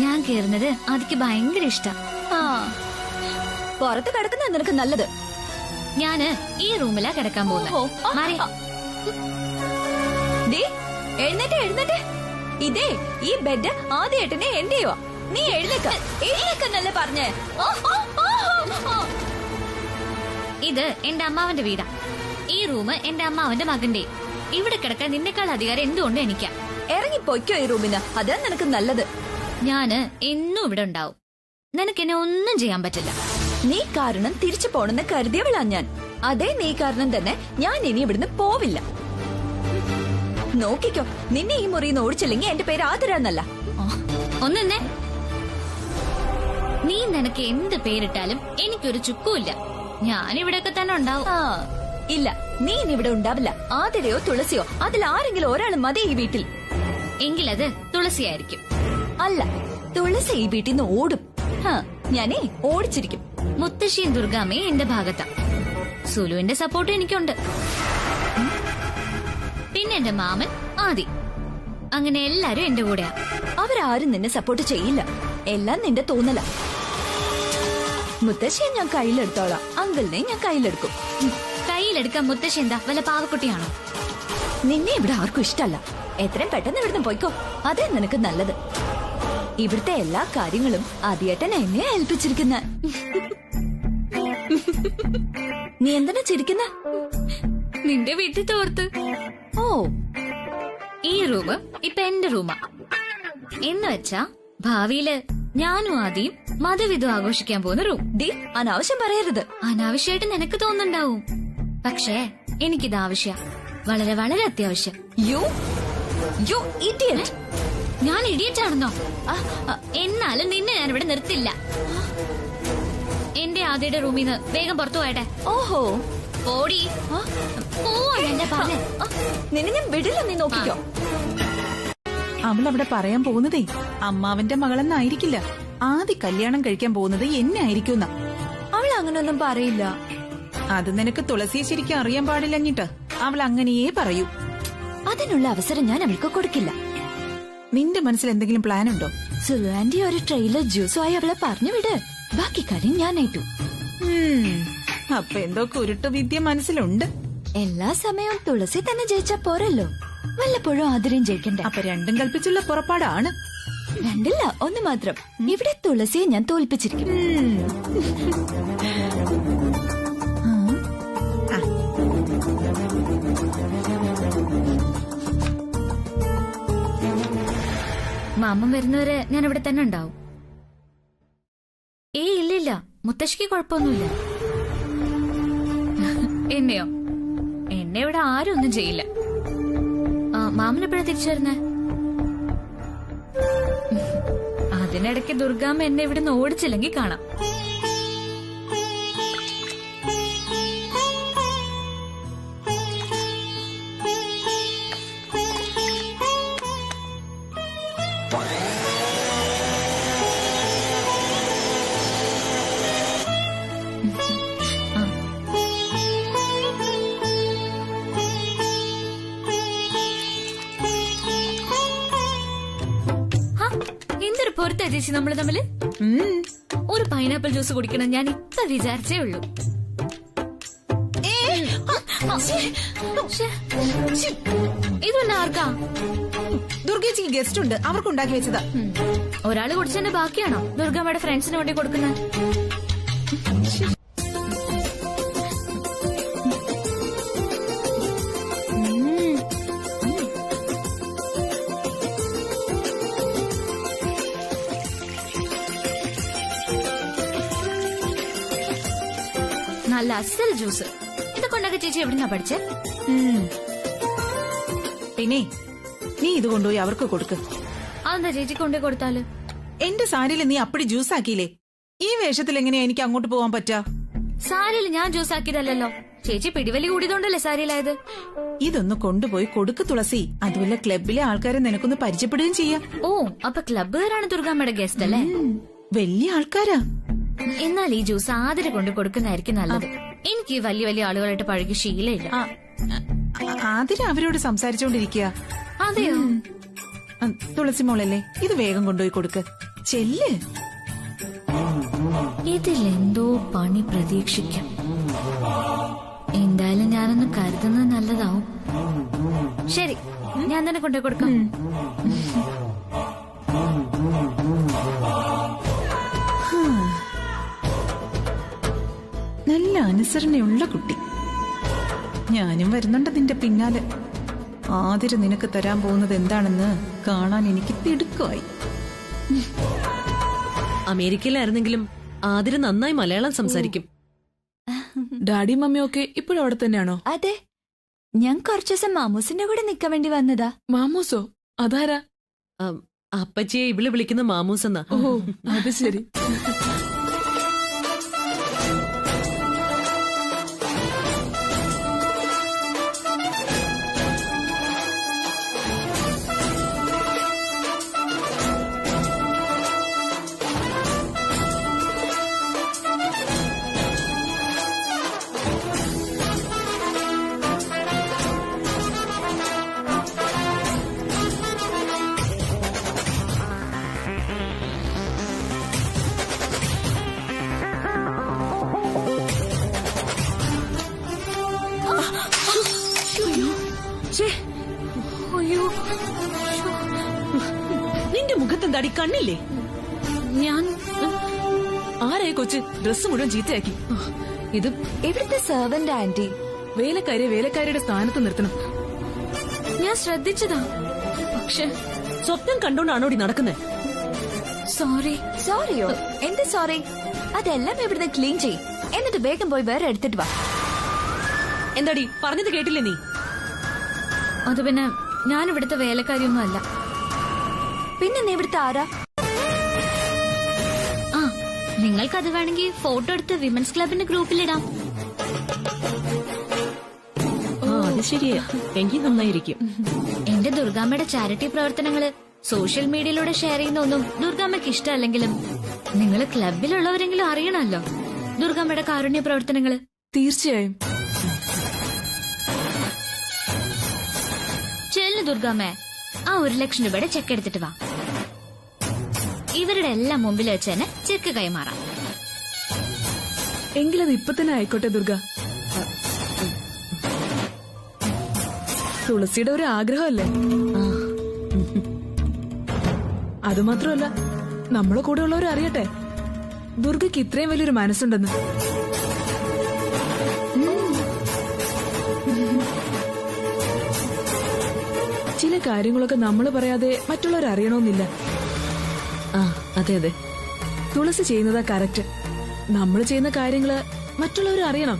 ഞാൻ കേറുന്നത് ആദ്യക്ക് ഭയങ്കര ഇഷ്ടം. ആ, പുറത്ത് കിടക്കുന്ന നിനക്ക് നല്ലത്. ഞാന് ഈ റൂമിലാ കിടക്കാൻ പോകുന്നത്. ഓഹോ, ആ, മാറി. ആ. ദേ, എഴുന്നേറ്റ് എഴുന്നേറ്റ്. ഇതേ ഈ ബെഡ് ആദ്യമായിട്ടിനെ എന്റെയോ? നീ എഴുന്നേക്കെന്നല്ലേ പറഞ്ഞേ? ഇത് എന്റെ അമ്മാവന്റെ വീടാ. ഈ റൂം എന്റെ അമ്മാവന്റെ മകന്റെ. ഇവിടെ കിടക്കാൻ നിന്നെക്കാൾ അധികാരം എന്തുകൊണ്ട് എനിക്കാ. ഇറങ്ങിപ്പോയിക്കോ ഈ റൂമിന്, അതാ നിനക്ക് നല്ലത്. ഞാന് എന്നും ഇവിടെ ഉണ്ടാവും. നിനക്കെന്നെ ഒന്നും ചെയ്യാൻ പറ്റില്ല. നീ കാരണം തിരിച്ചു പോണെന്ന് കരുതിയവളാ ഞാൻ. അതേ നീ കാരണം തന്നെ ഞാൻ ഇനി ഇവിടുന്ന് പോവില്ല. നോക്കിക്കോ, നിന്നെ ഈ മുറിന്ന് ഓടിച്ചില്ലെങ്കിൽ എന്റെ പേര് ആതിര എന്നല്ല. ഒന്നെ, നീ നിനക്ക് എന്ത് പേരിട്ടാലും എനിക്കൊരു ചുക്കുമില്ല. ഞാൻ ഇവിടെയൊക്കെ തന്നെ ഉണ്ടാവും. ആ, ഇല്ല, നീ ഇനി ഇവിടെ ഉണ്ടാവില്ല. ആതിരയോ തുളസിയോ അതിൽ ആരെങ്കിലും ഒരാൾ മതി ഈ വീട്ടിൽ. എങ്കിലത് തുളസിയായിരിക്കും. അല്ല, തുളസി ഈ വീട്ടിൽ നിന്ന് ഓടും. ഞാനേ ഓടിച്ചിരിക്കും. മുത്തശ്ശിയും ദുർഗാമ്മയും എന്റെ ഭാഗത്താ. സുലുവിന്റെ സപ്പോർട്ട് എനിക്കുണ്ട്. പിന്നെ എന്റെ മാമൻ ആദി. അങ്ങനെ എല്ലാരും എന്റെ കൂടെയാ. അവരാരും നിന്നെ സപ്പോർട്ട് ചെയ്യില്ല. എല്ലാം നിന്റെ തോന്നല. മുത്തശ്ശിയെ ഞാൻ കയ്യിലെടുത്തോളാം, അങ്കിളിനെ ഞാൻ കയ്യിലെടുക്കും. കയ്യിലെടുക്കാൻ മുത്തശ്ശി എന്താ വല്ല പാവക്കുട്ടിയാണോ? നിന്നെ ഇവിടെ ആർക്കും ഇഷ്ടല്ല. എത്രയും പെട്ടെന്ന് ഇവിടുന്ന് പോയിക്കോ, അതേ നിനക്ക് നല്ലത്. ഇവിടുത്തെ എല്ലാ കാര്യങ്ങളും ആദ്യേട്ടൻ എന്നെ ഏൽപ്പിച്ചിരിക്കുന്ന. നീ എന്തിനാ ചിരിക്കുന്ന? നിന്റെ വീട്ടിൽ തോർത്ത്. ഓ, ഈ റൂം ഇപ്പൊ എന്റെ റൂമാ. എന്ന് വെച്ചാ ഭാവിയില് ഞാനും ആദ്യം മതവിധം ആഘോഷിക്കാൻ പോകുന്ന റൂം. ഡി, അനാവശ്യം പറയരുത്. അനാവശ്യമായിട്ട് നിനക്ക് തോന്നുന്നുണ്ടാവും. പക്ഷേ എനിക്കിത് ആവശ്യ, വളരെ വളരെ അത്യാവശ്യം. You idiot. ഞാൻ ഇഡിയറ്റ് ആണെന്നോ? എന്നാലും നിന്നെ ഞാൻ ഇവിടെ നിർത്തില്ല. എന്റെ ആദ്യയുടെ റൂമിൽ നിന്ന് വേഗം പുറത്തു പോയട്ടെ. ഓഹോ, ഓടി പോവാണ് എന്റെ പറഞ്ഞ. നിന്നെ ഞാൻ വിടില്ല, നീ നോക്കിക്കോ. അവളവിടെ പറയാൻ പോകുന്നതേ അമ്മാവന്റെ മകളെന്നായിരിക്കില്ല. ആദ്യ കല്യാണം കഴിക്കാൻ പോകുന്നത് എന്നെ ആയിരിക്കുന്ന. അവൾ അങ്ങനൊന്നും പറയില്ല. അത് നിനക്ക് തുളസിയെ ശരിക്കും അറിയാൻ പാടില്ലഞ്ഞിട്ട് അവൾ അങ്ങനെയേ പറയൂ. അതിനുള്ള അവസരം ഞാൻ അവൾക്ക് കൊടുക്കില്ല. നിന്റെ മനസ്സിൽ എന്തെങ്കിലും പ്ലാൻ ഉണ്ടോ? സുലു ആന്റി ഒരു ട്രെയിലർ ജ്യൂസുമായി അവളെ പറഞ്ഞു വിട്. ബാക്കി കാര്യം ഞാൻ ഏറ്റു. അപ്പൊ എന്തോ കുരുട്ടു വിദ്യ മനസ്സിലുണ്ട്. എല്ലാ സമയവും തുളസി തന്നെ ജയിച്ചാ പോരല്ലോ, വല്ലപ്പോഴും ആതിരയും ജയിക്കണ്ടേ? അപ്പൊ രണ്ടും കൽപ്പിച്ചുള്ള പുറപ്പാടാണ്. രണ്ടില്ല, ഒന്ന് മാത്രം. ഇവിടെ തുളസിയെ ഞാൻ തോൽപ്പിച്ചിരിക്കും. മാമൻ വരുന്നവരെ ഞാൻ ഇവിടെ തന്നെ ഉണ്ടാവും. മുത്തശ്ശിക്ക് കുഴപ്പമൊന്നുമില്ല. എന്നെയോ? എന്നെ ഇവിടെ ആരും ഒന്നും ചെയ്യില്ല. മാമൻ എപ്പോഴാ തിരിച്ചു വരുന്നേ? അതിനിടയ്ക്ക് ദുർഗാമ്മ എന്നെ ഇവിടുന്ന് ഓടിച്ചില്ലെങ്കിൽ കാണാം. എന്തൊരു പൊറത്താ ചേച്ചി നമ്മള് തമ്മില്. ഒരു പൈനാപ്പിൾ ജ്യൂസ് കുടിക്കണം ഞാൻ ഇപ്പൊ വിചാരിച്ചേ ഉള്ളൂ. ഇത് പിന്നെ ആർക്കാ? ദുർഗേച്ചിക്ക് ഗസ്റ്റ് ഉണ്ട്, അവർക്ക് ഉണ്ടാക്കി വെച്ചതാ. ഒരാള് കുടിച്ചതിന്റെ ബാക്കിയാണോ ദുർഗമ്മയുടെ ഫ്രണ്ട്സിന് വേണ്ടി കൊടുക്കുന്നത്? നല്ല അസൽ ജ്യൂസ്. ഇതൊക്കെ ഉണ്ടാക്കി ചേച്ചി എവിടുന്നാ പഠിച്ചേ? പിന്നെ നീ ഇത് കൊണ്ടുപോയി അവർക്ക് കൊടുക്ക്. അതെന്താ ചേച്ചി കൊണ്ടുപോയി കൊടുത്താല്? എന്റെ സാരിയിൽ നീ അപ്പടി ജ്യൂസ് ആക്കിയില്ലേ, ഈ വേഷത്തിൽ എങ്ങനെയാ എനിക്ക് അങ്ങോട്ട് പോവാൻ പറ്റാ? സാരിയിൽ ഞാൻ ജ്യൂസ് ആക്കിയതല്ലോ, ചേച്ചി പിടിവലി കൂടിയതുകൊണ്ടല്ലേ സാരിയിലായത്. ഇതൊന്ന് കൊണ്ടുപോയി കൊടുക്ക് തുളസി. അതുപോലെ ക്ലബിലെ ആൾക്കാരെ നിനക്കൊന്ന് പരിചയപ്പെടുകയും ചെയ്യാം. ഓ, അപ്പൊ ക്ലബ്ബുകാരാണ് ദുർഗാമ്മയുടെ ഗസ്റ്റ് അല്ലേ? വലിയ ആൾക്കാരാ. എന്നാൽ ഈ ജ്യൂസ് ആതിര കൊണ്ട് കൊടുക്കുന്നതായിരിക്കും നല്ലത്. എനിക്ക് വലിയ വലിയ ആളുകളായിട്ട് പഴകി ശീലമില്ല. ആതിര അവരോട് സംസാരിച്ചോണ്ടിരിക്കുക. അതെയോ? തുളസി മോളല്ലേ, ഇത് വേഗം കൊണ്ടുപോയി കൊടുക്ക്. ചെല്ല്. ഇതിലെന്തോ പണി പ്രതീക്ഷിക്കാം. എന്തായാലും ഞാനൊന്ന് കരുതുന്നത് നല്ലതാവും. ശരി, ഞാൻ തന്നെ കൊണ്ടുപോയി കൊടുക്കാം. നല്ല അനുസരണയുള്ള കുട്ടി. ഞാനും വരുന്നുണ്ട് നിന്റെ പിന്നാലെ. ആതിര നിനക്ക് തരാൻ പോകുന്നത് എന്താണെന്ന് കാണാൻ എനിക്ക് തിടുക്കമായി. അമേരിക്കയിലായിരുന്നെങ്കിലും ആതിര നന്നായി മലയാളം സംസാരിക്കും. ഡാഡി മമ്മിയൊക്കെ ഇപ്പോഴും അവിടെ തന്നെയാണോ? അതെ, ഞാൻ കുറച്ചു ദിവസം മാമൂസിന്റെ കൂടെ നിക്കാൻ വേണ്ടി വന്നതാ. മാമൂസോ? അതാരാ? അപ്പച്ചിയെ ഇവള് വിളിക്കുന്ന മാമൂസ് എന്നാ. ഓ, അത് ശരി. നിന്റെ മുഖത്തെന്താടി കണ്ണില്ലേ? ഞാൻ ആരായി കൊച്ച് ഡ്രസ് മുഴുവൻ ചീത്തയാക്കി. ഇത് എവിടുത്തെ സെർവന്റ് ആന്റി? വേലക്കാരിയുടെ സ്ഥാനത്ത് നിർത്തണം. ഞാൻ ശ്രദ്ധിച്ചതാ, പക്ഷെ സ്വപ്നം കണ്ടോണ്ടാണോടി നടക്കുന്നേ? സോറി. സോറിയോ? എന്ത് സോറി? അതെല്ലാം ഇവിടുന്ന് ക്ലീൻ ചെയ്, എന്നിട്ട് വേഗം പോയി വേറെ എടുത്തിട്ട് വാ. എന്താടി പറഞ്ഞത് കേട്ടില്ലേ നീ? അത് പിന്നെ ഞാൻ ഇവിടുത്തെ വേലക്കാരിയൊന്നും അല്ല. പിന്നെ നീ ഇവിടുത്തെ ആരാ? ആ, നിങ്ങൾക്കത് വേണമെങ്കിൽ ഫോട്ടോ എടുത്ത് വിമൻസ് ക്ലബിന്റെ ഗ്രൂപ്പിലിടാം. അത് ശരിയാ, എങ്കിൽ നന്നായിരിക്കും. എന്റെ ദുർഗാമ്മയുടെ ചാരിറ്റി പ്രവർത്തനങ്ങള് സോഷ്യൽ മീഡിയയിലൂടെ ഷെയർ ചെയ്യുന്നൊന്നും ദുർഗാമ്മയ്ക്ക് ഇഷ്ടമല്ലെങ്കിലും നിങ്ങൾ ക്ലബിലുള്ളവരെങ്കിലും അറിയണമല്ലോ ദുർഗാമ്മയുടെ കാരുണ്യ പ്രവർത്തനങ്ങള്. തീർച്ചയായും. ചെല്ലു ദുർഗാമ്മ, ആ 1,00,000 രൂപയുടെ ചെക്ക് എടുത്തിട്ട് വാ. ഇവരുടെ എല്ലാം മുമ്പിൽ വെച്ച് തന്നെ ചെക്ക് കൈമാറാം. എങ്കിലത് ഇപ്പൊ തന്നെ ആയിക്കോട്ടെ ദുർഗ. തുളസിയുടെ ഒരു ആഗ്രഹമല്ലേ? അതുമാത്രമല്ല, നമ്മളെ കൂടെ ഉള്ളവർ അറിയട്ടെ ദുർഗയ്ക്ക് ഇത്രയും വലിയൊരു മനസ്സുണ്ടെന്ന്. ചില കാര്യങ്ങളൊക്കെ നമ്മൾ പറയാതെ മറ്റുള്ളവർ അറിയണമെന്നില്ല. അതെ അതെ, തുളസി ചെയ്യുന്നതാ കറക്റ്റ്. നമ്മൾ ചെയ്യുന്ന കാര്യങ്ങള് മറ്റുള്ളവർ അറിയണം.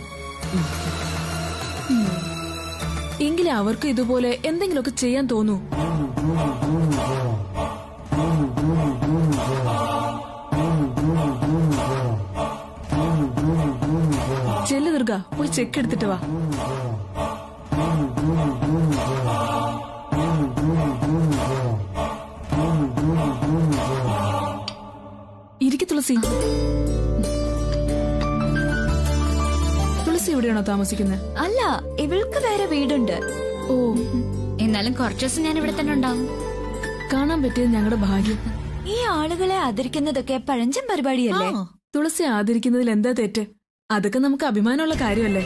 എങ്കിലേ അവർക്ക് ഇതുപോലെ എന്തെങ്കിലുമൊക്കെ ചെയ്യാൻ തോന്നൂ. ചെല്ലു ദുർഗ, പോയി ചെക്ക് എടുത്തിട്ട് വാ. ഇരിക്കു തുളസി. തുളസി എവിടെയാണോ താമസിക്കുന്നത്? അല്ല, ഇവൾക്ക് വേറെ വീടുണ്ട്. ഓ, എന്നാലും കുറച്ചു ദിവസം ഞാൻ ഇവിടെ തന്നെ ഉണ്ടാവും. കാണാൻ പറ്റിയത് ഞങ്ങളുടെ ഭാഗ്യം. ഈ ആളുകളെ ആദരിക്കുന്നതൊക്കെ പഴഞ്ചൻ പരിപാടിയല്ലേ? തുളസി ആദരിക്കുന്നതിൽ എന്താ തെറ്റ്? അതൊക്കെ നമുക്ക് അഭിമാനമുള്ള കാര്യമല്ലേ?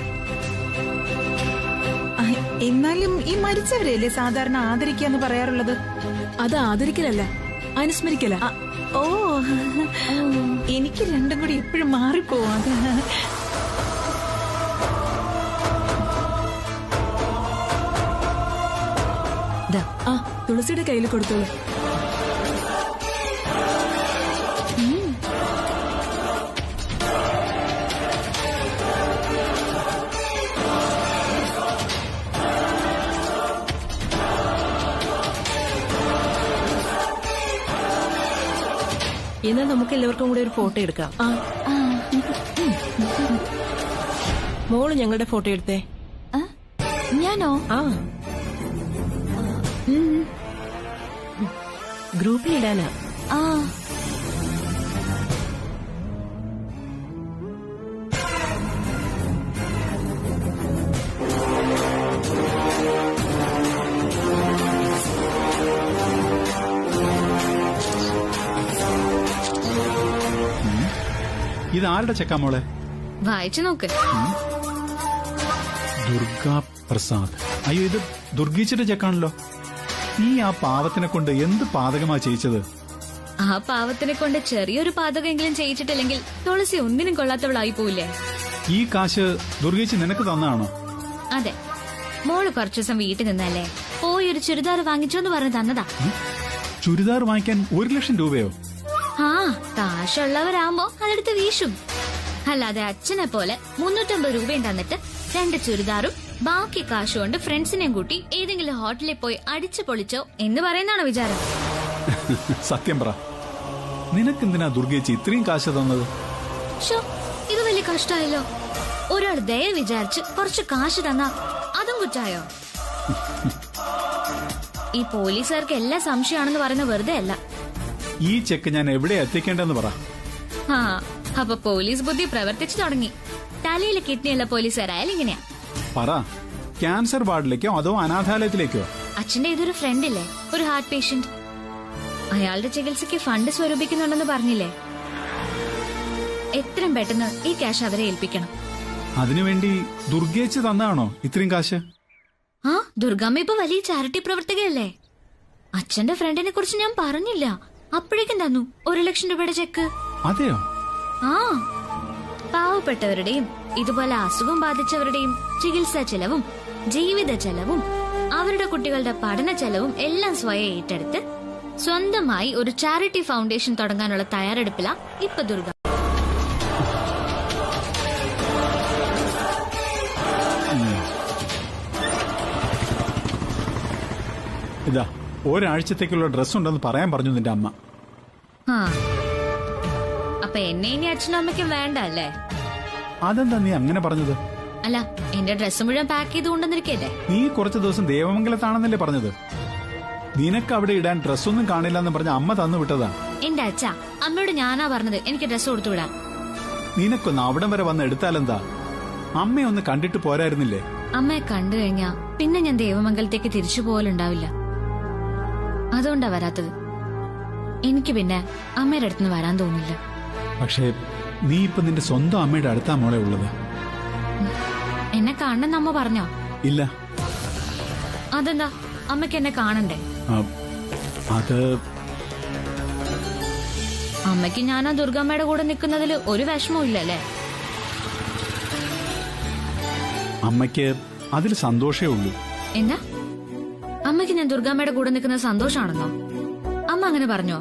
എന്നാലും ഈ മരിച്ചവരെയല്ലേ സാധാരണ ആദരിക്കാന്ന് പറയാറുള്ളത്. അത് ആദരിക്കലല്ല, അനുസ്മരിക്കല. ഓ, എനിക്ക് രണ്ടും കൂടി എപ്പോഴും മാറിപ്പോവാ. ആ, തുളസിയുടെ കയ്യിൽ കൊടുത്തോളൂ. എന്നാൽ നമുക്ക് എല്ലാവർക്കും കൂടെ ഒരു ഫോട്ടോ എടുക്കാം. മോള് ഞങ്ങളുടെ ഫോട്ടോ എടുത്തേ. ഞാനോ? ആ, ഗ്രൂപ്പിലിടാനാ. ആ, ഇതാരുടെ ചെക്കാ മോളെ? വായിച്ചു നോക്ക്. ദുർഗാ പ്രസാദ്. അയ്യോ, ഇത് ദുർഗീച്ചിന്റെ ചെക്കാണല്ലോ. നീ ആ പാവത്തിനെ കൊണ്ട് എന്ത് പാതകമാ ചെയ്യിച്ചത്? ആ പാവത്തിനെ കൊണ്ട് ചെറിയൊരു പാതകമെങ്കിലും ചെയ്യിച്ചിട്ടില്ലെങ്കിൽ തുളസി ഒന്നിനും കൊള്ളാത്തവളായി പോവില്ലേ? ഈ കാശ് ദുർഗീച്ചി നിനക്ക് തന്നതാണോ? അതെ, മോള് കുറച്ചു ദിവസം വീട്ടിൽ നിന്നല്ലേ, പോയി ഒരു ചുരിദാർ വാങ്ങിച്ചോന്ന് പറഞ്ഞ് തന്നതാ. ചുരിദാർ വാങ്ങിക്കാൻ 1,00,000 രൂപയോ? ആ, കാശുള്ളവരാകുമ്പോ അതെടുത്ത് വീശും. അല്ലാതെ അച്ഛനെ പോലെ 350 രൂപയും തന്നിട്ട് 2 ചുരിദാറും ബാക്കി കാശുകൊണ്ട് ഫ്രണ്ട്സിനെയും കൂട്ടി ഏതെങ്കിലും ഹോട്ടലിൽ പോയി അടിച്ചു പൊളിച്ചോ എന്ന് പറയുന്നതാണോ വിചാരം? സത്യം പറ, നിനക്കെന്തിനാ ദുർഗേച്ചി ഇത്രയും കാശ് തന്നത്? ഷോ, ഇത് വലിയ കഷ്ടായല്ലോ. ഒരാൾ ദയ വിചാരിച്ച് കുറച്ച് കാശ് തന്നാ അതും കുറ്റായോ? ഈ പോലീസുകാർക്ക് എല്ലാ സംശയമാണെന്ന് പറയുന്ന വെറുതെ അല്ല. ഈ ചെക്ക് ഞാൻ എവിടെ എത്തിക്കേണ്ടെന്ന് പറ. ആ, അപ്പൊ പോലീസ് ബുദ്ധി പ്രവർത്തിച്ചു തുടങ്ങി. തലയിലെ കിഡ്നിയുള്ള പോലീസുകാരായാലും ഇങ്ങനെയാ. പറ, ക്യാൻസർ വാർഡിലേക്കോ അതോ അനാഥാലയത്തിലേക്കോ? അച്ഛന്റെ ഇതൊരു ഫ്രണ്ടില്ലേ, ഒരു ഹാർട്ട് പേഷ്യന്റ്. അയാളുടെ ചികിത്സയ്ക്ക് ഫണ്ട് സ്വരൂപിക്കുന്നുണ്ടെന്ന് പറഞ്ഞില്ലേ? എത്രയും പെട്ടെന്ന് ഈ ക്യാഷ് അവരെ ഏൽപ്പിക്കണം. അതിനുവേണ്ടി ദുർഗേച്ചി തന്നാണോ ഇത്രയും കാശ്? ആ, ദുർഗാമ്മ ഇപ്പൊ വലിയ ചാരിറ്റി പ്രവർത്തകയല്ലേ. അച്ഛന്റെ ഫ്രണ്ടിനെ കുറിച്ച് ഞാൻ പറഞ്ഞില്ല, അപ്പോഴേക്കും തന്നു 1,00,000 രൂപയുടെ ചെക്ക്. അതെയോ? ആ, പാവപ്പെട്ടവരുടെയും ഇതുപോലെ അസുഖം ബാധിച്ചവരുടെയും ചികിത്സാ ചെലവും ജീവിത ചെലവും അവരുടെ കുട്ടികളുടെ പഠന ചെലവും എല്ലാം സ്വയം ഏറ്റെടുത്ത് സ്വന്തമായി ഒരു ചാരിറ്റി ഫൗണ്ടേഷൻ തുടങ്ങാനുള്ള തയ്യാറെടുപ്പിലാ ഇപ്പൊ ദുർഗ. ഇതാ, ഒരാഴ്ചത്തേക്കുള്ള ഡ്രസ് ഉണ്ടെന്ന് പറയാൻ പറഞ്ഞു നിന്റെ അമ്മ. ആ, അപ്പൊ എന്നെ ഇനി അച്ഛനും അമ്മയ്ക്കും വേണ്ട അല്ലേ? അതെന്താ നീ അങ്ങനെ പറഞ്ഞത്? അല്ല, എന്റെ ഡ്രസ്സ് മുഴുവൻ പാക്ക് ചെയ്ത് കൊണ്ടുവന്നിരിക്കല്ലേ. നീ കുറച്ചു ദിവസം ദേവമംഗലത്താണെന്നല്ലേ പറഞ്ഞത്? നിനക്ക് അവിടെ ഇടാൻ ഡ്രസ്സൊന്നും കാണില്ലെന്ന് പറഞ്ഞ അമ്മ തന്നു വിട്ടതാ. എന്റെ അച്ഛ, അമ്മയോട് ഞാനാ പറഞ്ഞത് എനിക്ക് ഡ്രസ്സ് കൊടുത്തു വിടാൻ. നിനക്കൊന്ന് അവിടം വരെ വന്ന് എടുത്താലെന്താ? അമ്മയൊന്ന് കണ്ടിട്ട് പോരായിരുന്നില്ലേ? അമ്മയെ കണ്ടു കഴിഞ്ഞാ പിന്നെ ഞാൻ ദേവമംഗലത്തേക്ക് തിരിച്ചു പോകലുണ്ടാവില്ല. അതുകൊണ്ടാ വരാത്തത്. എനിക്ക് പിന്നെ അമ്മയുടെ അടുത്തുനിന്ന് വരാൻ തോന്നില്ല. പക്ഷേ നീ ഇപ്പൊ നിന്റെ സ്വന്തം അമ്മയുടെ അടുത്താ മോളെ ഉള്ളത്. എന്നെ കാണണമെന്ന് അമ്മ പറഞ്ഞോ? ഇല്ല. അതെന്താ, അമ്മയ്ക്ക് എന്നെ കാണണ്ടേ? അത് അമ്മയ്ക്ക് ഞാൻ ആ ദുർഗമ്മയുടെ കൂടെ നിൽക്കുന്നതിൽ ഒരു വിഷമവും ഇല്ലല്ലേ? അമ്മയ്ക്ക് അതിൽ സന്തോഷേ ഉള്ളൂ. എന്താ, അമ്മയ്ക്ക് ഞാൻ ദുർഗമ്മയുടെ കൂടെ നിൽക്കുന്നത് സന്തോഷാണെന്നോ? അമ്മ അങ്ങനെ പറഞ്ഞോ?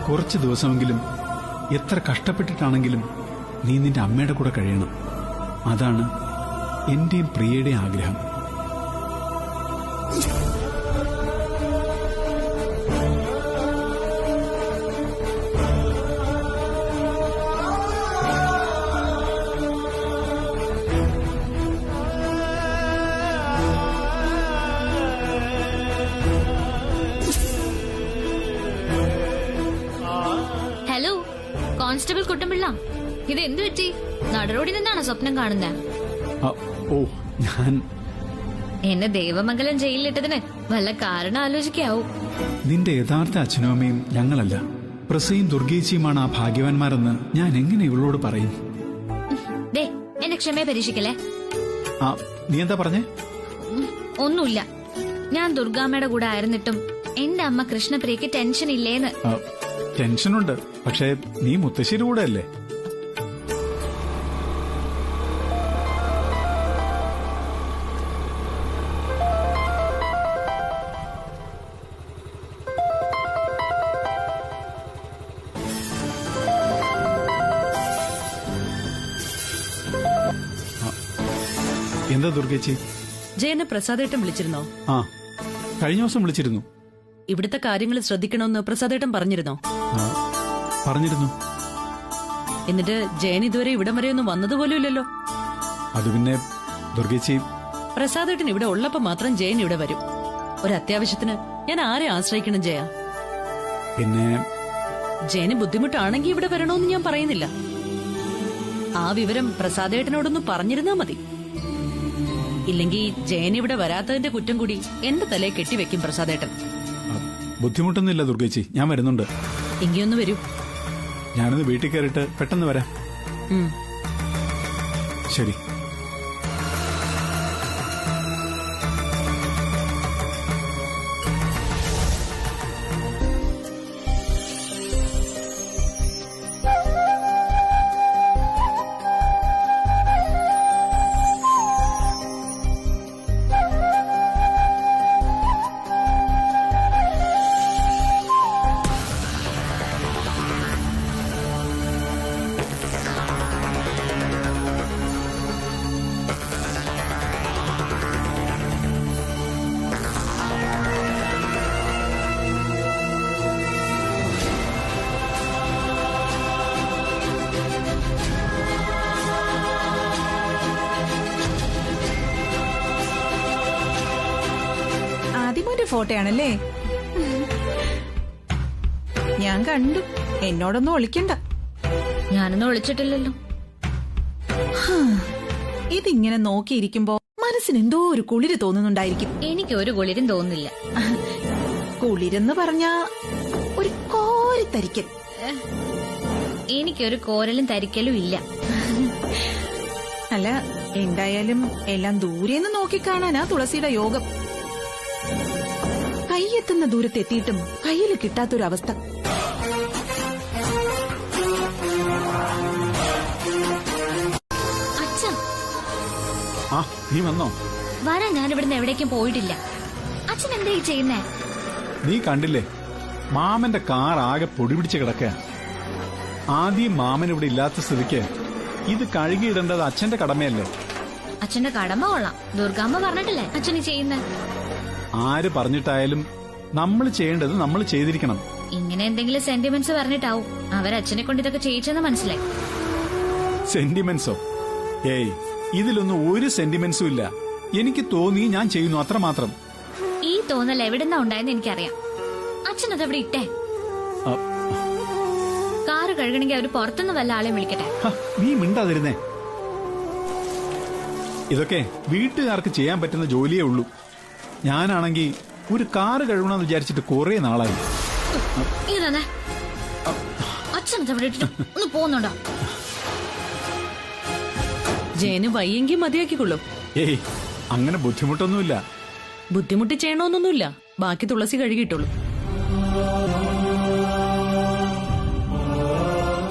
കുറച്ചു ദിവസമെങ്കിലും എത്ര കഷ്ടപ്പെട്ടിട്ടാണെങ്കിലും നീ നിന്റെ അമ്മയുടെ കൂടെ കഴിയണം. അതാണ് എന്റെയും പ്രിയയുടെയും ആഗ്രഹം. ഹലോ, കോൺസ്റ്റബിൾ കുട്ടമ്പിള്ള, ഇത് എന്ത് പറ്റി? നടറോഡിൽ നിന്നാണോ സ്വപ്നം കാണുന്നത്? ഓ, ഞാൻ എന്നെ ദേവമംഗലം ജയിലിലിട്ടതിന് വല്ല കാരണം ആലോചിക്കാവൂ. നിന്റെ യഥാർത്ഥ അച്ഛനും അമ്മയും ഞങ്ങളല്ല, പ്രസയും ദുർഗേച്ചിയുമാണ് ആ ഭാഗ്യവാന്മാരെന്ന് ഞാൻ എങ്ങനെ ഇവളോട് പറയും? ദേ, എന്നെ ക്ഷമയെ പരീക്ഷിക്കല്ലേ. നീ എന്താ പറഞ്ഞേ? ഒന്നുമില്ല. ഞാൻ ദുർഗാമ്മയുടെ കൂടെ ആയിരുന്നിട്ടും എന്റെ അമ്മ കൃഷ്ണപ്രിയക്ക് ടെൻഷൻ ഇല്ലേന്ന്. ടെൻഷനുണ്ട്, പക്ഷേ നീ മുത്തശ്ശിയുടെ കൂടെ അല്ലേ? എന്താ ദുർഗേച്ചി? ജയനെ പ്രസാദേട്ടൻ വിളിച്ചിരുന്നോ? ആ, കഴിഞ്ഞ ദിവസം വിളിച്ചിരുന്നു. ഇവിടുത്തെ കാര്യങ്ങൾ ശ്രദ്ധിക്കണമെന്ന് പ്രസാദേട്ടൻ പറഞ്ഞിരുന്നോ? പറഞ്ഞിരുന്നു. എന്നിട്ട് ജയൻ ഇതുവരെ ഇവിടം വരെ ഒന്നും വന്നതുപോലും ഇല്ലല്ലോ. അത് പിന്നെ ദുർഗേച്ചി, പ്രസാദേട്ടൻ ഇവിടെ ഉള്ളപ്പോ മാത്രം ജയൻ ഇവിടെ വരും. ഒരു അത്യാവശ്യത്തിന് ഞാൻ ആരെ ആശ്രയിക്കണം ജയ? പിന്നെ ജയന് ബുദ്ധിമുട്ടാണെങ്കിൽ ഇവിടെ വരണോന്ന് ഞാൻ പറയുന്നില്ല. ആ വിവരം പ്രസാദേട്ടനോടൊന്ന് പറഞ്ഞിരുന്നാ മതി. ഇല്ലെങ്കിൽ ജയൻ ഇവിടെ വരാത്തതിന്റെ കുറ്റം കൂടി എന്റെ തലയെ കെട്ടിവെക്കും പ്രസാദേട്ടൻ. ബുദ്ധിമുട്ടൊന്നുമില്ല ദുർഗേച്ചി, ഞാൻ വരുന്നുണ്ട്. എങ്കിയൊന്ന് വരൂ. ഞാനൊന്ന് വീട്ടിൽ കയറിയിട്ട് പെട്ടെന്ന് വരാം. ശരി. ഫോട്ടോയാണല്ലേ? ഞാൻ കണ്ടു. എന്നോടൊന്നും ഒളിക്കണ്ട. ഞാനൊന്നും ഒളിച്ചിട്ടില്ലല്ലോ. ഇതിങ്ങനെ നോക്കിയിരിക്കുമ്പോ മനസ്സിന് എന്തോ ഒരു കുളിര് തോന്നുന്നുണ്ടായിരിക്കും. എനിക്ക് ഒരു കുളിരും തോന്നുന്നില്ല. കുളിരെന്ന് പറഞ്ഞാ ഒരു കോരിത്തരിക്കൽ. എനിക്കൊരു കോരലും തരിക്കലും ഇല്ല. അല്ല, എന്തായാലും എല്ലാം ദൂരെന്ന് നോക്കിക്കാണാനാ തുളസിയുടെ യോഗം. കൈയെത്തുന്ന ദൂരത്തെത്തിയിട്ടും കയ്യിൽ കിട്ടാത്തൊരവസ്ഥ. അച്ഛാ, നീ വന്നോ? വരാൻ ഞാൻ ഇവിടുന്ന് എവിടേക്കും പോയിട്ടില്ല. അച്ഛൻ എന്താ ഈ ചെയ്യുന്നേ? നീ കണ്ടില്ലേ, മാമന്റെ കാർ ആകെ പൊടി പിടിച്ച് കിടക്കുക. ആദ്യം മാമൻ ഇവിടെ ഇല്ലാത്ത സ്ഥിതിക്ക് ഇത് കഴുകിയിടേണ്ടത് അച്ഛന്റെ കടമയല്ലേ? അച്ഛന്റെ കടമ കൊള്ളാം. ദുർഗാമ്മ പറഞ്ഞിട്ടില്ലേ അച്ഛന് ചെയ്യുന്ന? ആര് പറഞ്ഞിട്ടായാലും നമ്മൾ ചെയ്യേണ്ടത് നമ്മൾ ചെയ്തിരിക്കണം. ഇങ്ങനെ എന്തെങ്കിലും സെന്റിമെന്റ്സ് പറഞ്ഞിട്ടാവും അവരച്ഛനെ കൊണ്ട് ഇതൊക്കെ ചെയ്യിച്ചെന്ന് മനസ്സിലായി. സെന്റിമെന്റ്സോ? ഏയ്, ഇതിലൊന്നും ഒരു സെന്റിമെന്റ്സും ഇല്ല. എനിക്ക് തോന്നി ഞാൻ ചെയ്യുന്നു, അത്രമാത്രം. ഈ തോന്നൽ എവിടെന്നാ ഉണ്ടായെന്ന് എനിക്കറിയാം. അച്ഛൻ അതവിടെ ഇട്ടേ. കാറ് കഴുകണമെങ്കിൽ അവര് പുറത്തുനിന്ന് വല്ല ആളെയും വിളിക്കട്ടെ. നീ മിണ്ടാതിരുന്നേ. ഇതൊക്കെ വീട്ടുകാർക്ക് ചെയ്യാൻ പറ്റുന്ന ജോലിയേ ഉള്ളൂ. ഞാനാണെങ്കിൽ ഒരു കാറ് കഴുകണമെന്ന് വിചാരിച്ചിട്ട് കുറെ നാളായി. അച്ഛൻ ഒന്ന് പോകുന്നുണ്ടോ? ജയന് വയ്യെങ്കിൽ മതിയാക്കിക്കൊള്ളൂ. ഏയ്, അങ്ങനെ ബുദ്ധിമുട്ടൊന്നുമില്ല. ബുദ്ധിമുട്ടി ചെയ്യണമെന്നൊന്നുമില്ല. ബാക്കി തുളസി കഴുകിയിട്ടുള്ളൂ.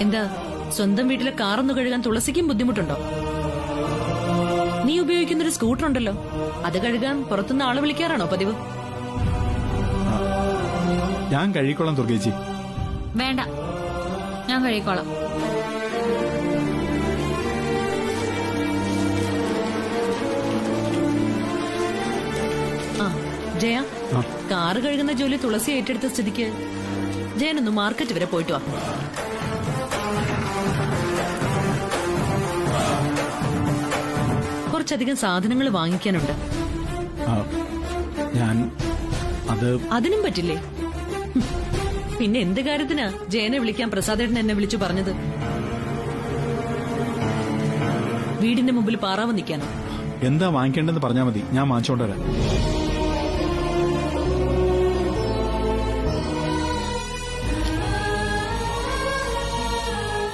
എന്താ, സ്വന്തം വീട്ടിലെ കാറൊന്നു കഴുകാൻ തുളസിക്കും ബുദ്ധിമുട്ടുണ്ടോ? നീ ഉപയോഗിക്കുന്നൊരു സ്കൂട്ടർ ഉണ്ടല്ലോ, അത് കഴുകാൻ പുറത്തുനിന്ന് ആളെ വിളിക്കാറാണോ പതിവ്? ഞാൻ കഴുകിക്കോളാം ദുർഗേച്ചി. വേണ്ട, ഞാൻ കഴുകിക്കോളാം. ജയ, ആ. കാറ് കഴുകുന്ന ജോലി തുളസി ഏറ്റെടുത്ത സ്ഥിതിക്ക് ജയനൊന്ന് മാർക്കറ്റ് വരെ പോയിട്ട് വാ. കുറച്ചധികം സാധനങ്ങൾ വാങ്ങിക്കാനുണ്ട്. ആ, ഞാൻ അതിനും പറ്റില്ലേ? പിന്നെ എന്ത് കാര്യത്തിനാ ജയനെ വിളിക്കാൻ പ്രസാദേട്ടൻ എന്നെ വിളിച്ചു പറഞ്ഞത്? വീടിന്റെ മുമ്പിൽ പാറാവ് നിൽക്കാനോ? എന്താ വാങ്ങിക്കേണ്ടെന്ന് പറഞ്ഞാൽ മതി, ഞാൻ വാങ്ങിച്ചോണ്ട് വരാം.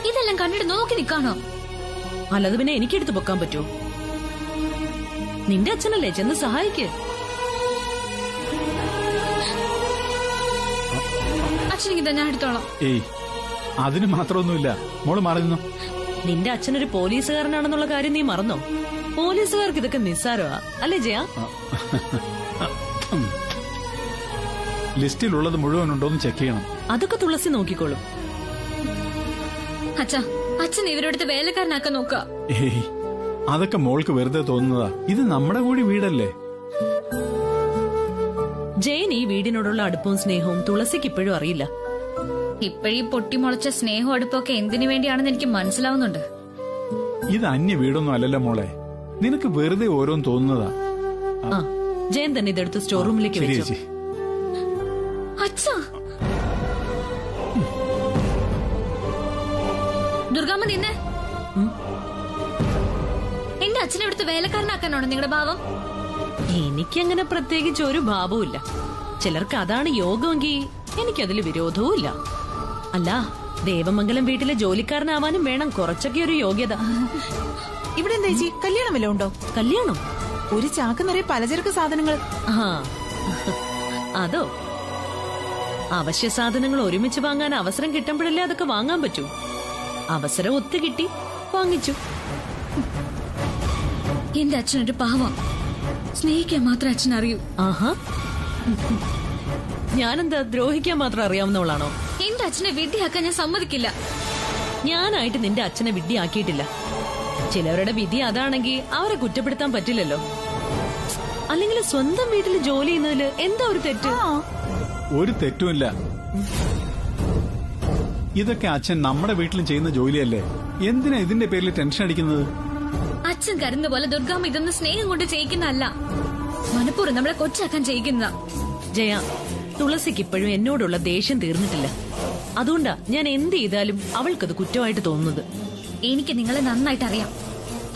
ഇതെല്ലാം കണ്ടിട്ട് നോക്കി നിൽക്കാണോ? അല്ലാതെ പിന്നെ എനിക്കെടുത്ത് പൊക്കാൻ പറ്റുമോ? നിന്റെ അച്ഛനല്ലേ, ചെന്ന് സഹായിക്ക്. അച്ഛനെങ്കിൽ ഞാൻ എടുത്തോളാം. ഏയ്, അതിന് മാത്രമൊന്നുമില്ല, മോള് മാറി നിന്നോ. നിന്റെ അച്ഛനൊരു പോലീസുകാരനാണെന്നുള്ള കാര്യം നീ മറന്നോ? പോലീസുകാർക്ക് ഇതൊക്കെ നിസ്സാരമാ അല്ലേ ജയ? ലിസ്റ്റിലുള്ളത് മുഴുവൻ ഉണ്ടോന്ന് ചെക്ക് ചെയ്യണം. അതൊക്കെ തുളസി നോക്കിക്കോളും. അച്ഛാ, അച്ഛൻ ഇവരോടത്ത് വേലക്കാരനാക്കാൻ നോക്ക. ഏയ്, അതൊക്കെ മോൾക്ക് വെറുതെ തോന്നുന്നതാ. ഇത് നമ്മുടെ കൂടി വീടല്ലേ. ജയൻ ഈ വീടിനോടുള്ള അടുപ്പവും സ്നേഹവും തുളസിക്ക് ഇപ്പോഴും അറിയില്ല. ഇപ്പോഴീ പൊട്ടിമുളച്ച സ്നേഹം അടുപ്പൊക്കെ എന്തിനു വേണ്ടിയാണെന്ന് എനിക്ക് മനസ്സിലാവുന്നുണ്ട്. ഇത് അന്യ വീടൊന്നും അല്ലല്ലോ മോളെ, നിനക്ക് വെറുതെ ഓരോന്ന് തോന്നുന്നതാ. ആ, ജയൻ തന്നെ ഇതെടുത്ത് സ്റ്റോർ റൂമിലേക്ക് ശരി വെച്ചു. ചേച്ചി. അച്ഛാ, ദുർഗാമ്മ നിന്നെ എന്റെ അച്ഛനെ ഇവിടുത്തെ വേലക്കാരനാക്കാനാണോ നിങ്ങളുടെ ഭാവം? എനിക്കങ്ങനെ പ്രത്യേകിച്ച് ഒരു ഭാവവുമില്ല. ചിലർക്ക് അതാണ് യോഗമെങ്കിൽ എനിക്കതിൽ വിരോധവും ഇല്ല. അല്ല, ദേവമംഗലം വീട്ടിലെ ജോലിക്കാരനാവാനും വേണം കുറച്ചൊക്കെ ഒരു യോഗ്യത. ഇവിടെ എന്താ ചേച്ചി, കല്യാണം വല്ലതും ഉണ്ടോ? കല്യാണം? ഒരു ചാക്ക് നിറയെ പലചരക്ക് സാധനങ്ങൾ. ആ, അതോ? അവശ്യ സാധനങ്ങൾ ഒരുമിച്ച് വാങ്ങാൻ അവസരം കിട്ടുമ്പോഴല്ലേ അതൊക്കെ വാങ്ങാൻ പറ്റൂ. അവസരം ഒത്തു കിട്ടി, വാങ്ങിച്ചു. എന്റെ അച്ഛനൊരു പാവം, സ്നേഹിക്കാൻ മാത്രം അച്ഛൻ അറിയൂ. ആഹാ, ഞാനെന്താ ദ്രോഹിക്കാൻ മാത്രം അറിയാവുന്നവളാണോ? എന്റെ അച്ഛനെ വിഡ്ഢിയാക്കാൻ ഞാൻ സമ്മതിക്കില്ല. ഞാനായിട്ട് നിന്റെ അച്ഛനെ വിഡ്ഢിയാക്കിയിട്ടില്ല. ചിലവരുടെ വിധി അതാണെങ്കിൽ അവരെ കുറ്റപ്പെടുത്താൻ പറ്റില്ലല്ലോ. അല്ലെങ്കിൽ സ്വന്തം വീട്ടിൽ ജോലി ചെയ്യുന്നതില് എന്താ ഒരു തെറ്റ്? ഒരു തെറ്റുമില്ല. ഇതൊക്കെ അച്ഛൻ നമ്മുടെ വീട്ടിലും ചെയ്യുന്ന ജോലിയല്ലേ, എന്തിനാ ഇതിന്റെ പേരിൽ ടെൻഷൻ അടിക്കുന്നത്? അച്ഛൻ കരുന്ന പോലെ ദുർഗാമ്മ ഇതൊന്നും സ്നേഹം കൊണ്ട് ചെയ്യിക്കുന്നതല്ല, മനഃപൂർവ്വം നമ്മളെ കൊച്ചാക്കാൻ ചെയ്യിക്കുന്നതാ. ജയ, തുളസിക്ക് ഇപ്പോഴും എന്നോടുള്ള ദേഷ്യം തീർന്നിട്ടില്ല. അതുകൊണ്ടാ ഞാൻ എന്ത് ചെയ്താലും അവൾക്കത് കുറ്റമായിട്ട് തോന്നുന്നത്. എനിക്ക് നിങ്ങളെ നന്നായിട്ട് അറിയാം.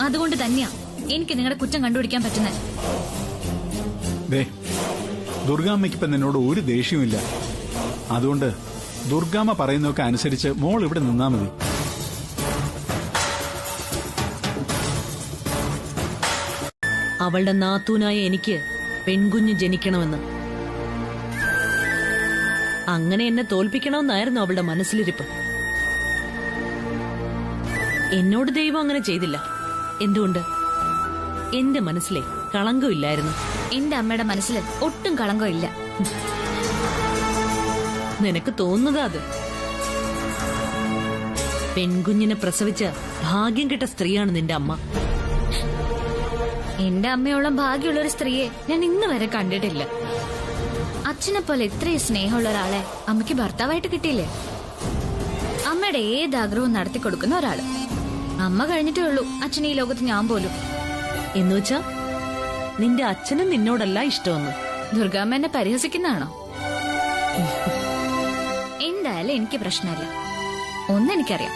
അതുകൊണ്ട് തന്നെയാ എനിക്ക് നിങ്ങളുടെ കുറ്റം കണ്ടുപിടിക്കാൻ പറ്റുന്നത്. ദുർഗാമ്മയ്ക്കിപ്പൊ നിന്നോട് ഒരു ദേഷ്യവുമില്ല. അതുകൊണ്ട് ദുർഗാമ്മ പറയുന്നതൊക്കെ അനുസരിച്ച് മോൾ ഇവിടെ നിന്നാ മതി. അവളുടെ നാത്തൂനായ എനിക്ക് പെൺകുഞ്ഞ് ജനിക്കണമെന്ന്, അങ്ങനെ എന്നെ തോൽപ്പിക്കണമെന്നായിരുന്നു അവളുടെ മനസ്സിലിരിപ്പ്. എന്നോട് ദൈവം അങ്ങനെ ചെയ്തില്ല. എന്തുകൊണ്ട്? എന്റെ മനസ്സിലെ കളങ്കമില്ലായിരുന്നു. എന്റെ അമ്മയുടെ മനസ്സിൽ ഒട്ടും കളങ്കമില്ല. നിനക്ക് തോന്നുന്നതാ അത്. പെൺകുഞ്ഞിനെ പ്രസവിച്ച ഭാഗ്യം കെട്ട സ്ത്രീയാണ് നിന്റെ അമ്മ. എന്റെ അമ്മയോളം ഭാഗ്യമുള്ള ഒരു സ്ത്രീയെ ഞാൻ ഇന്ന് വരെ കണ്ടിട്ടില്ല. അച്ഛനെ പോലെ ഇത്രയും സ്നേഹമുള്ള ഒരാളെ അമ്മയ്ക്ക് ഭർത്താവായിട്ട് കിട്ടിയില്ലേ? അമ്മയുടെ ഏത് ആഗ്രഹവും നടത്തി കൊടുക്കുന്ന ഒരാള്. അമ്മ കഴിഞ്ഞിട്ടേ ഉള്ളൂ അച്ഛൻ ഈ ലോകത്ത് ഞാൻ പോലും. എന്നുവെച്ചാ നിന്റെ അച്ഛനും നിന്നോടല്ല ഇഷ്ടമെന്ന്? ദുർഗാമ്മ എന്നെ പരിഹസിക്കുന്നതാണോ? എന്തായാലും എനിക്ക് പ്രശ്നമില്ല. ഒന്നെനിക്കറിയാം,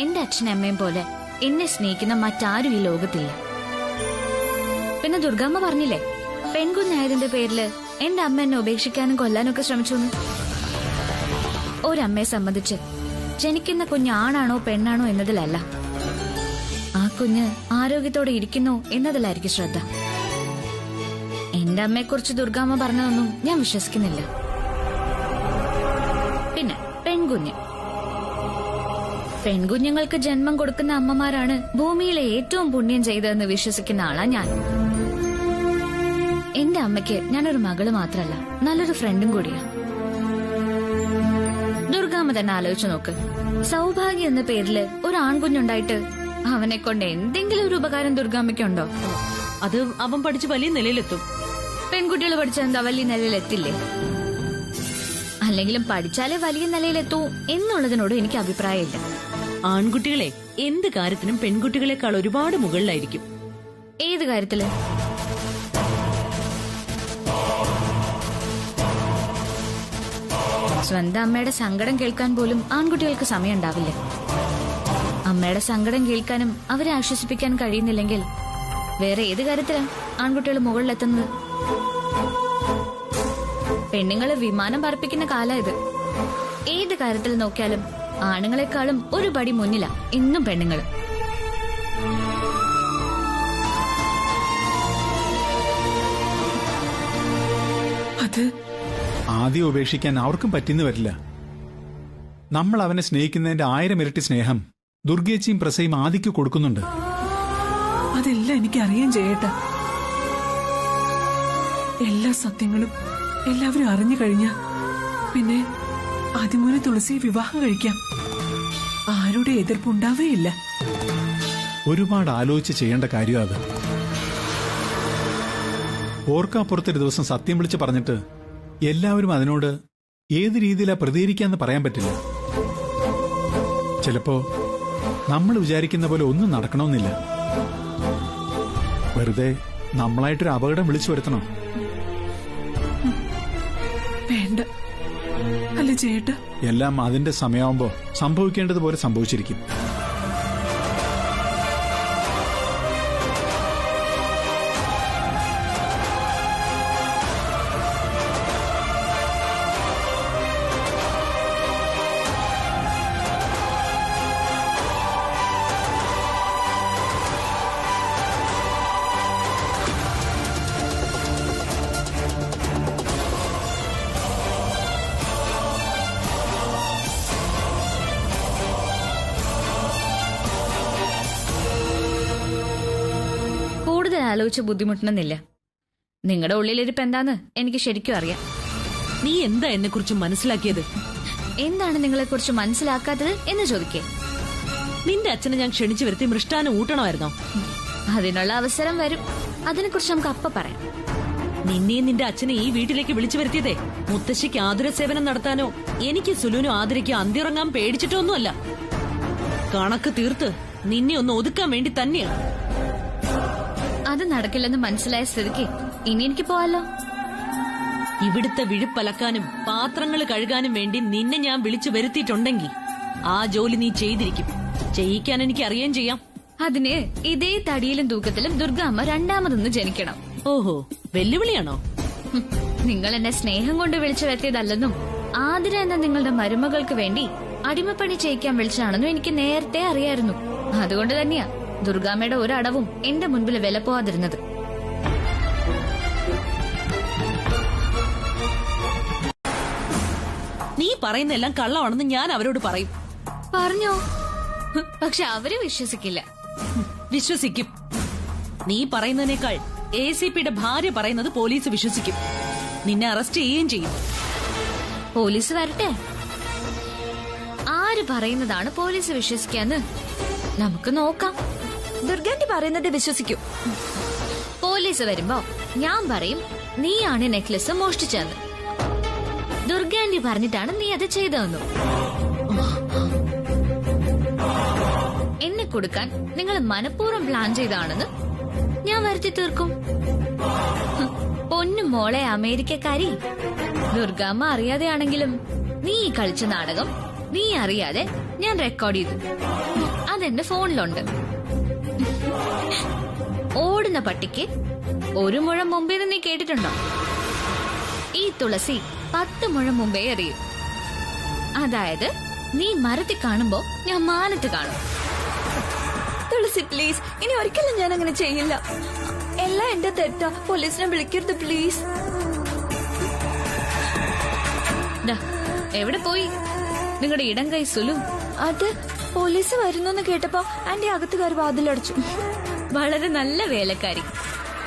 എന്റെ അച്ഛനും അമ്മയും പോലെ എന്നെ സ്നേഹിക്കുന്ന മറ്റാരും ഈ ലോകത്തില്ല. പിന്നെ ദുർഗാമ്മ പറഞ്ഞില്ലേ, പെൺകുഞ്ഞായതിന്റെ പേരില് എന്റെ അമ്മ എന്നെ ഉപേക്ഷിക്കാനും കൊല്ലാനും ഒക്കെ ശ്രമിച്ചു. ഒരമ്മയെ സംബന്ധിച്ച് ജനിക്കുന്ന കുഞ്ഞ് ആണാണോ പെണ്ണാണോ എന്നതിലല്ല, ആ കുഞ്ഞ് ആരോഗ്യത്തോടെ ഇരിക്കുന്നു എന്നതിലായിരിക്കും ശ്രദ്ധ. എന്റെ അമ്മയെക്കുറിച്ച് ദുർഗാമ്മ പറഞ്ഞതൊന്നും ഞാൻ വിശ്വസിക്കുന്നില്ല. പിന്നെ പെൺകുഞ്ഞുങ്ങൾക്ക് ജന്മം കൊടുക്കുന്ന അമ്മമാരാണ് ഭൂമിയിലെ ഏറ്റവും പുണ്യം ചെയ്തതെന്ന് വിശ്വസിക്കുന്ന ആളാ ഞാൻ. എന്റെ അമ്മയ്ക്ക് ഞാനൊരു മകള് മാത്രല്ല, നല്ലൊരു ഫ്രണ്ടും കൂടിയാ. ദുർഗാമ്മ തന്നെ ആലോചിച്ചു നോക്ക്, സൗഭാഗ്യം എന്ന പേരില് ഒരു ആൺകുഞ്ഞുണ്ടായിട്ട് അവനെ കൊണ്ട് എന്തെങ്കിലും ഒരു ഉപകാരം ദുർഗാമ്മയ്ക്കുണ്ടോ? അത് അവൻ പഠിച്ച് വലിയ നിലയിലെത്തും. പെൺകുട്ടികൾ പഠിച്ചാൽ എന്താ വലിയ നിലയിലെത്തില്ലേ? അല്ലെങ്കിലും പഠിച്ചാലേ വലിയ നിലയിലെത്തൂ എന്നുള്ളതിനോട് എനിക്ക് അഭിപ്രായമില്ല. ആൺകുട്ടികളെ എന്ത് കാര്യത്തിനും പെൺകുട്ടികളെക്കാൾ ഒരുപാട് മുകളിലായിരിക്കും. ഏത് കാര്യത്തില്? സ്വന്തം അമ്മയുടെ സങ്കടം കേൾക്കാൻ പോലും ആൺകുട്ടികൾക്ക് സമയം ഉണ്ടാവില്ല. അമ്മയുടെ സങ്കടം കേൾക്കാനും അവരെ ആശ്വസിപ്പിക്കാൻ കഴിയുന്നില്ലെങ്കിൽ വേറെ ഏത് കാര്യത്തിലാണ് ആൺകുട്ടികൾ മുകളിലെത്തുന്നത്? പെണ്ണുങ്ങള് വിമാനം പറപ്പിക്കുന്ന കാലം ഇത്. ഏത് കാര്യത്തിൽ നോക്കിയാലും ആണുങ്ങളെക്കാളും ഒരു പടി മുന്നിലാ ഇന്നും പെണ്ണുങ്ങള്. അത് ആദ്യം ഉപേക്ഷിക്കാൻ അവർക്കും പറ്റിന്ന് വരില്ല. നമ്മൾ അവനെ സ്നേഹിക്കുന്നതിന്റെ 1000 ഇരട്ടി സ്നേഹം ദുർഗേച്ചിയും പ്രസയും ആദിക്ക് കൊടുക്കുന്നുണ്ട്. അതെല്ലാം എനിക്കറിയാൻ ചെയ്യട്ടെ. എല്ലാ സത്യങ്ങളും എല്ലാവരും അറിഞ്ഞു കഴിഞ്ഞ പിന്നെ ആദ്യമോനെ തുളസിയെ വിവാഹം കഴിക്കാം. ആരുടെ എതിർപ്പുണ്ടാവേയില്ല. ഒരുപാട് ആലോചിച്ച് ചെയ്യേണ്ട കാര്യം അത്. ഓർക്കാപ്പുറത്തൊരു ദിവസം സത്യം വിളിച്ച് പറഞ്ഞിട്ട് എല്ലാവരും അതിനോട് ഏത് രീതിയിലാ പ്രതികരിക്കാന്ന് പറയാൻ പറ്റില്ല. ചിലപ്പോ നമ്മൾ വിചാരിക്കുന്ന പോലെ ഒന്നും നടക്കണമെന്നില്ല. വെറുതെ നമ്മളായിട്ടൊരു അപകടം വിളിച്ചു വരുത്തണം. വേണ്ട അല്ല ചേട്ടാ. എല്ലാം അതിന്റെ സമയമാകുമ്പോ സംഭവിക്കേണ്ടതുപോലെ സംഭവിച്ചിരിക്കും. ആലോചിച്ച് ബുദ്ധിമുട്ടണമെന്നില്ല. നിങ്ങളുടെ ഉള്ളിലിരിപ്പ് എന്താന്ന് എനിക്ക് ശരിക്കും അറിയാം. നീ എന്താ എന്നെ കുറിച്ച് മനസ്സിലാക്കിയത്? എന്താണ് നിങ്ങളെ കുറിച്ച് മനസ്സിലാക്കാത്തത് എന്ന് ചോദിക്കേ. നിന്റെ അച്ഛനെ ഞാൻ ക്ഷണിച്ചു വരുത്തി മൃഷ്ടാനം ഊട്ടണമായിരുന്നോ? അതിനുള്ള അവസരം വരും. അതിനെക്കുറിച്ച് നമുക്ക് അപ്പ പറയാം. നിന്നെയും നിന്റെ അച്ഛനെ ഈ വീട്ടിലേക്ക് വിളിച്ചു വരുത്തിയതേ മുത്തശ്ശിക്ക് ആതുര സേവനം നടത്താനോ എനിക്ക് സുലുവിനോ ആതിരയ്ക്ക് അന്തിറങ്ങാൻ പേടിച്ചിട്ടോ ഒന്നുമല്ല. കണക്ക് തീർത്ത് നിന്നെ ഒന്ന് ഒതുക്കാൻ വേണ്ടി തന്നെയാണ്. അത് നടക്കില്ലെന്ന് മനസ്സിലായ സ്ഥിതിക്ക് ഇനി എനിക്ക് പോവാലോ. ഇവിടുത്തെ വിഴുപ്പലക്കാനും പാത്രങ്ങൾ കഴുകാനും വേണ്ടി നിന്നെ ഞാൻ വിളിച്ചു വരുത്തിയിട്ടുണ്ടെങ്കിൽ ആ ജോലി നീ ചെയ്തിരിക്കും. ചെയ്യിക്കാൻ എനിക്ക് അറിയാൻ ചെയ്യാം. അതിന് ഇതേ തടിയിലും തൂക്കത്തിലും ദുർഗാമ്മ രണ്ടാമതൊന്ന് ജനിക്കണം. ഓഹോ, വെല്ലുവിളിയാണോ? നിങ്ങൾ എന്നെ സ്നേഹം കൊണ്ട് വിളിച്ചു വരുത്തിയതല്ലെന്നും ആതിര എന്ന നിങ്ങളുടെ മരുമകൾക്ക് വേണ്ടി അടിമപ്പണി ചെയ്യിക്കാൻ വിളിച്ചാണെന്നും എനിക്ക് നേരത്തെ അറിയായിരുന്നു. അതുകൊണ്ട് തന്നെയാ ദുർഗാമ്മയുടെ ഒരടവും എന്റെ മുൻപിൽ വില പോവാതിരുന്നത്. നീ പറയുന്നെല്ലാം കള്ളമാണെന്ന് ഞാൻ അവരോട് പറയും. പറഞ്ഞോ? പക്ഷെ അവര് വിശ്വസിക്കില്ല. വിശ്വസിക്കും. നീ പറയുന്നതിനേക്കാൾ ACPയുടെ ഭാര്യ പറയുന്നത് പോലീസ് വിശ്വസിക്കും. നിന്നെ അറസ്റ്റ് ചെയ്യുകയും ചെയ്യും. പോലീസ് വരട്ടെ. ആര് പറയുന്നതാണ് പോലീസ് വിശ്വസിക്കാന്ന് നമുക്ക് നോക്കാം. ദുർഗാന്റി പറയുന്നത് വിശ്വസിക്കും. പോലീസ് വരുമ്പോ ഞാൻ പറയും നീയാണ് നെക്ലസ് മോഷ്ടിച്ചതെന്ന്. ദുർഗാന്റി പറഞ്ഞിട്ടാണ് നീ അത് ചെയ്തതെന്നു. എന്നെ കൊടുക്കാൻ നിങ്ങൾ മനഃപൂർവ്വം പ്ലാൻ ചെയ്താണെന്ന് ഞാൻ വരുത്തി തീർക്കും. പൊന്നു മോളെ അമേരിക്കക്കാരി, ദുർഗാമ്മ അറിയാതെയാണെങ്കിലും നീ കളിച്ച നാടകം നീ അറിയാതെ ഞാൻ റെക്കോർഡ് ചെയ്തു. അതെന്റെ ഫോണിലുണ്ട്. ഓടുന്ന പട്ടിക്ക് 1 മുഴം മുമ്പേന്ന് നീ കേട്ടിട്ടുണ്ടോ? ഈ തുളസി 10 മുഴം മുമ്പേ അറിയും. അതായത് നീ മരത്തിൽ കാണുമ്പോ ഞാൻ മാനത്ത് കാണും. തുളസി പ്ലീസ്, ഇനി ഒരിക്കലും ഞാൻ അങ്ങനെ ചെയ്യില്ല. എല്ലാം എന്റെ തെറ്റാ. പോലീസിനെ വിളിക്കരുത് പ്ലീസ്. എവിടെ പോയി നിങ്ങളുടെ ഇടം കൈ സുലു? അത് പോലീസ് വരുന്നു കേട്ടപ്പോ ആന്റി അകത്ത് കയറി വാതിലടച്ചു. വളരെ നല്ല വേലക്കാരി,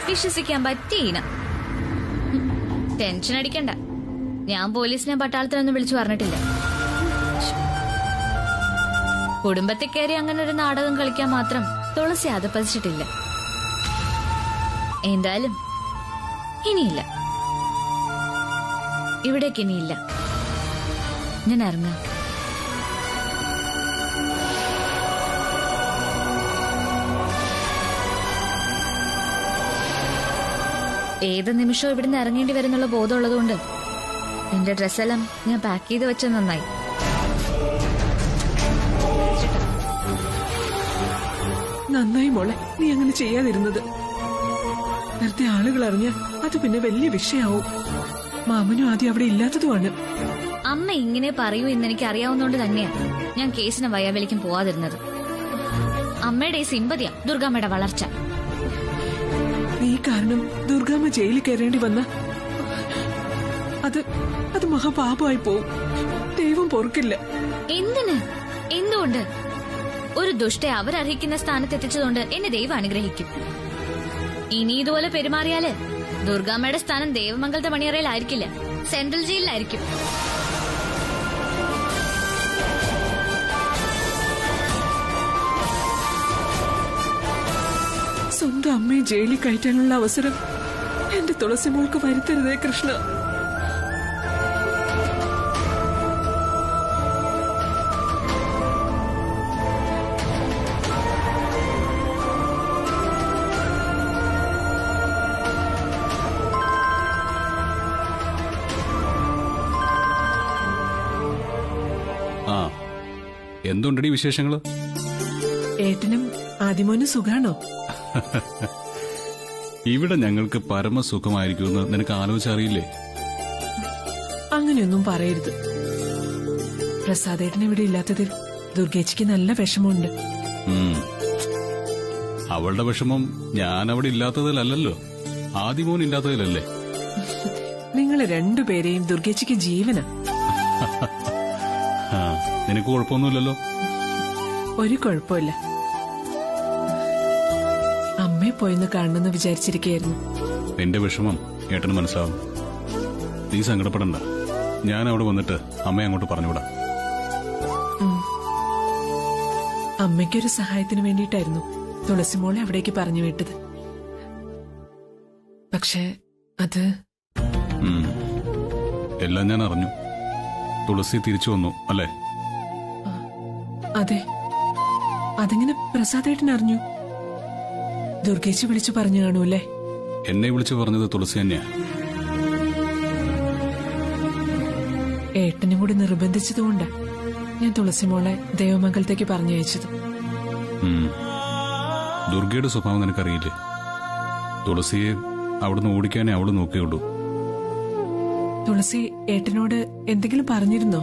വിശ്വസിക്കാൻ പറ്റിയ ഇനം. ടെൻഷൻ അടിക്കണ്ട, ഞാൻ പോലീസിനെ പട്ടാളത്തിനൊന്നും വിളിച്ചു പറഞ്ഞിട്ടില്ല. കുടുംബത്തിൽ കയറി അങ്ങനെ ഒരു നാടകം കളിക്കാൻ മാത്രം തുളസി അതപ്പതിച്ചിട്ടില്ല. എന്തായാലും ഇനിയില്ല, ഇവിടേക്ക് ഇനിയില്ല. ഞാൻ ഇറങ്ങാം. ഏത് നിമിഷവും ഇവിടുന്ന് ഇറങ്ങേണ്ടി വരുന്നുള്ള ബോധമുള്ളതുകൊണ്ട് എന്റെ ഡ്രസ്സെല്ലാം ഞാൻ പാക്ക് ചെയ്ത് വെച്ചത് നന്നായി. നന്നായി മോളെ, നീ അങ്ങനെ ചെയ്യാതിരുന്നത്. നേരത്തെ ആളുകൾ അറിഞ്ഞ അത് പിന്നെ വലിയ വിഷയാവും. മാമനും ആദ്യം അവിടെ ഇല്ലാത്തതുമാണ്. അമ്മ ഇങ്ങനെ പറയൂ എന്ന് എനിക്ക് അറിയാവുന്നതുകൊണ്ട് തന്നെയാ ഞാൻ കേസിന് വയ്യാവലിക്കും പോവാതിരുന്നത്. അമ്മയുടെ ഈ സിമ്പതിയാ ദുർഗാമ്മയുടെ വളർച്ച. നീ കാരണം ദുർഗാമ്മ ജയിലിൽ കയറേണ്ടി വന്ന അത് മഹാപാപമായി പോവും. ദൈവം പൊറുക്കില്ല. എന്തിന്? എന്തുകൊണ്ട്? ഒരു ദുഷ്ടയെ അവരർഹിക്കുന്ന സ്ഥാനത്ത് എത്തിച്ചതുകൊണ്ട് എന്നെ ദൈവം അനുഗ്രഹിക്കും. ഇനി ഇതുപോലെ പെരുമാറിയാല് ദുർഗാമ്മയുടെ സ്ഥാനം ദേവമംഗലത്തെ മണിയറയിലായിരിക്കില്ല, സെൻട്രൽ ജയിലിലായിരിക്കും. സ്വന്തം അമ്മയെ ജയിലിൽ കയറ്റാനുള്ള അവസരം എന്റെ തുളസി മോൾക്ക് വരുത്തരുതേ കൃഷ്ണ. ആ, എന്തുണ്ടടി വിശേഷങ്ങള്? ഏട്ടനും ആദിമോനും സുഖാണോ? ഇവിടെ ഞങ്ങൾക്ക് പരമസുഖമായിരിക്കുമെന്ന് നിനക്ക് ആലോചിച്ചറിയില്ലേ? അങ്ങനെയൊന്നും പറയരുത്. പ്രസാദേട്ടൻ ഇവിടെ ഇല്ലാത്തതിൽ ദുർഗേച്ചിക്ക് നല്ല വിഷമമുണ്ട്. അവളുടെ വിഷമം ഞാൻ അവിടെ ഇല്ലാത്തതിലല്ലോ, ആദിമോൻ ഇല്ലാത്തതിലല്ലേ? നിങ്ങൾ രണ്ടുപേരെയും ദുർഗേച്ചിക്ക് ജീവനാ. നിനക്ക് കുഴപ്പമൊന്നുമില്ലല്ലോ? ഒരു കുഴപ്പമില്ല. അമ്മയെ പോയെന്ന് കാണണമെന്ന് വിചാരിച്ചിരിക്കുകയായിരുന്നു. നിന്റെ വിഷമം ഏട്ടന് മനസ്സിലാവും. നീ സങ്കടപ്പെടണ്ട. ഞാൻ അവിടെ വന്നിട്ട് അമ്മയെ അങ്ങോട്ട് പറഞ്ഞുവിടാം. അമ്മയ്ക്കൊരു സഹായത്തിന് വേണ്ടിയിട്ടായിരുന്നു തുളസിമോളെ അവിടേക്ക് പറഞ്ഞു വിട്ടത്. പക്ഷേ അത് എല്ലാം ഞാൻ അറിഞ്ഞു. തുളസി തിരിച്ചു വന്നു അല്ലേ? അതെ. അതെങ്ങനെ പ്രസാദേട്ടൻ അറിഞ്ഞു? ദുർഗേച്ചി വിളിച്ചു പറഞ്ഞു കാണൂല്ലേ? എന്നെ വിളിച്ചു പറഞ്ഞത് തുളസി തന്നെയാ. ഏട്ടനും കൂടി നിർബന്ധിച്ചതുകൊണ്ടാ ഞാൻ തുളസിമോളെ ദേവമംഗലത്തേക്ക് പറഞ്ഞയച്ചത്. ദുർഗയുടെ സ്വഭാവം നിനക്കറിയില്ലേ? തുളസിയെ അവിടുന്ന് ഓടിക്കാനേ അവള് നോക്കിയുള്ളൂ. തുളസി ഏട്ടനോട് എന്തെങ്കിലും പറഞ്ഞിരുന്നോ?